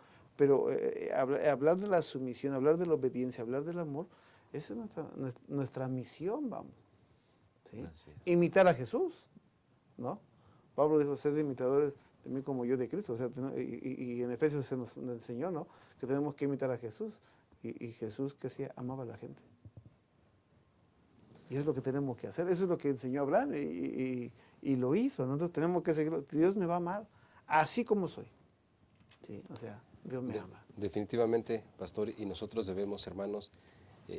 hablar de la sumisión, hablar de la obediencia, hablar del amor, esa es nuestra misión, vamos. ¿Sí? Imitar a Jesús, ¿no? Pablo dijo, sed imitadores de mí como yo de Cristo. O sea, y en Efesios se nos enseñó, ¿no? Que tenemos que imitar a Jesús. Y Jesús, que hacía, amaba a la gente. Y eso es lo que tenemos que hacer. Eso es lo que enseñó Abraham y lo hizo. Nosotros tenemos que seguirlo. Dios me va a amar así como soy. Sí, o sea, Dios me ama. Definitivamente, pastor, y nosotros debemos, hermanos,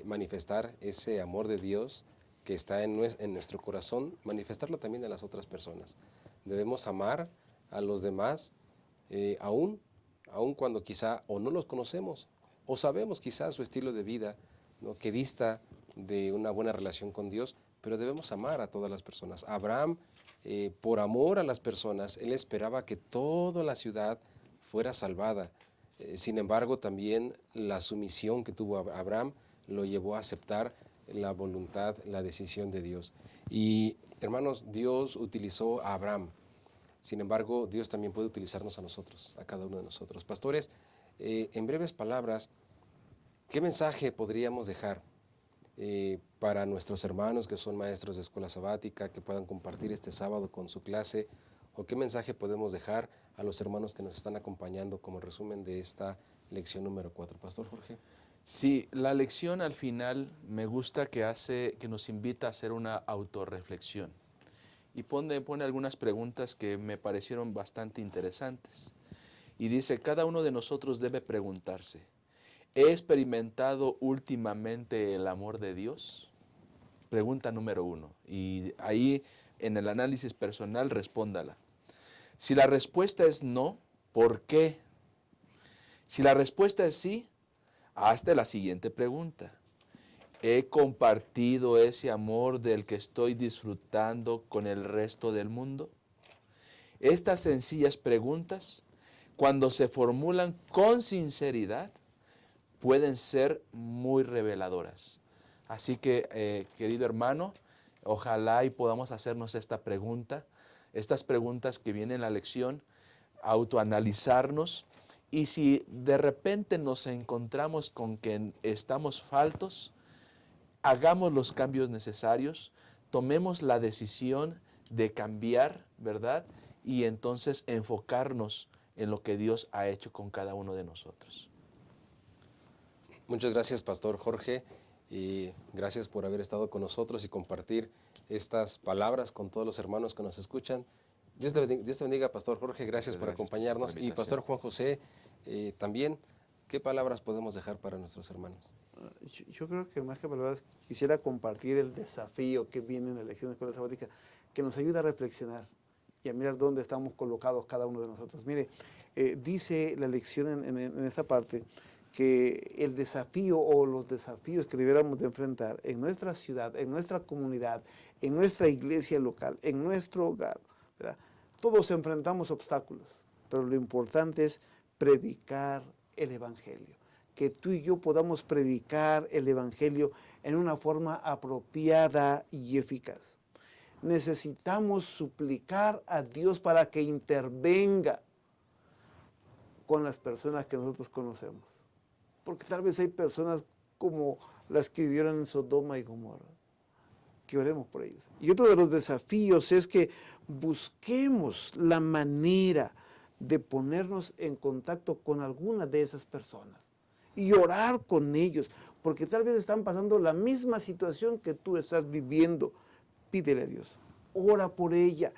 manifestar ese amor de Dios que está en nuestro corazón, manifestarlo también a las otras personas. Debemos amar a los demás, aún aun cuando quizá o no los conocemos o sabemos quizá su estilo de vida, ¿no?, que dista de una buena relación con Dios, pero debemos amar a todas las personas. Abraham, por amor a las personas, él esperaba que toda la ciudad fuera salvada. Sin embargo, también la sumisión que tuvo Abraham lo llevó a aceptar la voluntad, la decisión de Dios. Y hermanos, Dios utilizó a Abraham. Sin embargo, Dios también puede utilizarnos a nosotros, a cada uno de nosotros. Pastores, en breves palabras, ¿qué mensaje podríamos dejar para nuestros hermanos que son maestros de escuela sabática, que puedan compartir este sábado con su clase? ¿O qué mensaje podemos dejar a los hermanos que nos están acompañando como resumen de esta lección número 4? Pastor Jorge. Sí, la lección al final me gusta que nos invita a hacer una autorreflexión. Y pone algunas preguntas que me parecieron bastante interesantes. Y dice, cada uno de nosotros debe preguntarse, ¿he experimentado últimamente el amor de Dios? Pregunta número 1. Y ahí en el análisis personal respóndala. Si la respuesta es no, ¿por qué? Si la respuesta es sí, hazte la siguiente pregunta. ¿He compartido ese amor del que estoy disfrutando con el resto del mundo? Estas sencillas preguntas, cuando se formulan con sinceridad, pueden ser muy reveladoras. Así que, querido hermano, ojalá y podamos hacernos esta pregunta, estas preguntas que vienen en la lección, autoanalizarnos, y si de repente nos encontramos con que estamos faltos, hagamos los cambios necesarios, tomemos la decisión de cambiar, ¿verdad? Y entonces enfocarnos en lo que Dios ha hecho con cada uno de nosotros. Muchas gracias, Pastor Jorge, y gracias por haber estado con nosotros y compartir estas palabras con todos los hermanos que nos escuchan. Dios te bendiga, Pastor Jorge, gracias por acompañarnos. Y Pastor Juan José, también, ¿qué palabras podemos dejar para nuestros hermanos? Yo creo que más que palabras quisiera compartir el desafío que viene en la lección de escuela sabática, que nos ayuda a reflexionar y a mirar dónde estamos colocados cada uno de nosotros. Mire, dice la lección en esta parte que el desafío o los desafíos que debiéramos de enfrentar en nuestra ciudad, en nuestra comunidad, en nuestra iglesia local, en nuestro hogar, ¿verdad? Todos enfrentamos obstáculos, pero lo importante es predicar el Evangelio. Que tú y yo podamos predicar el Evangelio en una forma apropiada y eficaz. Necesitamos suplicar a Dios para que intervenga con las personas que nosotros conocemos. Porque tal vez hay personas como las que vivieron en Sodoma y Gomorra, que oremos por ellos. Y otro de los desafíos es que busquemos la manera de ponernos en contacto con alguna de esas personas y orar con ellos, porque tal vez están pasando la misma situación que tú estás viviendo. Pídele a Dios, ora por ella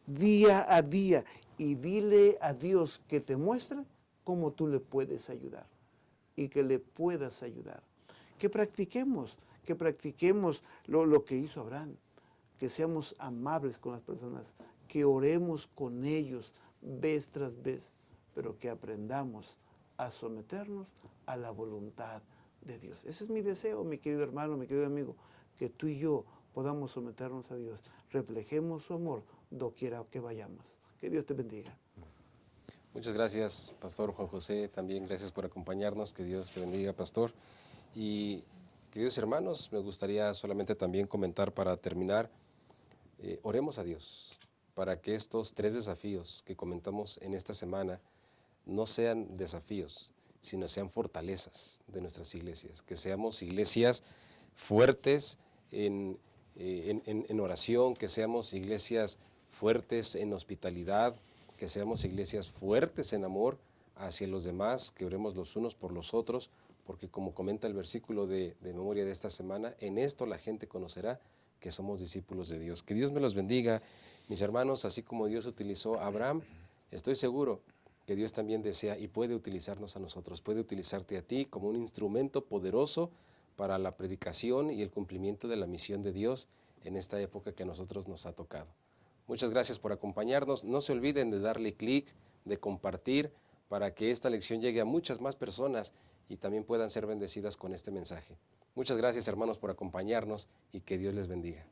día a día y dile a Dios que te muestre cómo tú le puedes ayudar y que le puedas ayudar. Que practiquemos lo que hizo Abraham, que seamos amables con las personas, que oremos con ellos vez tras vez, pero que aprendamos a someternos a la voluntad de Dios. Ese es mi deseo, mi querido hermano, mi querido amigo, que tú y yo podamos someternos a Dios, reflejemos su amor doquiera que vayamos. Que Dios te bendiga. Muchas gracias, Pastor Juan José, también gracias por acompañarnos, que Dios te bendiga, Pastor. Y queridos hermanos, me gustaría solamente también comentar para terminar, oremos a Dios para que estos 3 desafíos que comentamos en esta semana no sean desafíos, sino sean fortalezas de nuestras iglesias, que seamos iglesias fuertes en oración, que seamos iglesias fuertes en hospitalidad, que seamos iglesias fuertes en amor hacia los demás, que oremos los unos por los otros, porque como comenta el versículo de memoria de esta semana, en esto la gente conocerá que somos discípulos de Dios. Que Dios me los bendiga, mis hermanos, así como Dios utilizó a Abraham, estoy seguro que Dios también desea y puede utilizarnos a nosotros, puede utilizarte a ti como un instrumento poderoso para la predicación y el cumplimiento de la misión de Dios en esta época que a nosotros nos ha tocado. Muchas gracias por acompañarnos. No se olviden de darle clic, de compartir, para que esta lección llegue a muchas más personas y también puedan ser bendecidas con este mensaje. Muchas gracias, hermanos, por acompañarnos y que Dios les bendiga.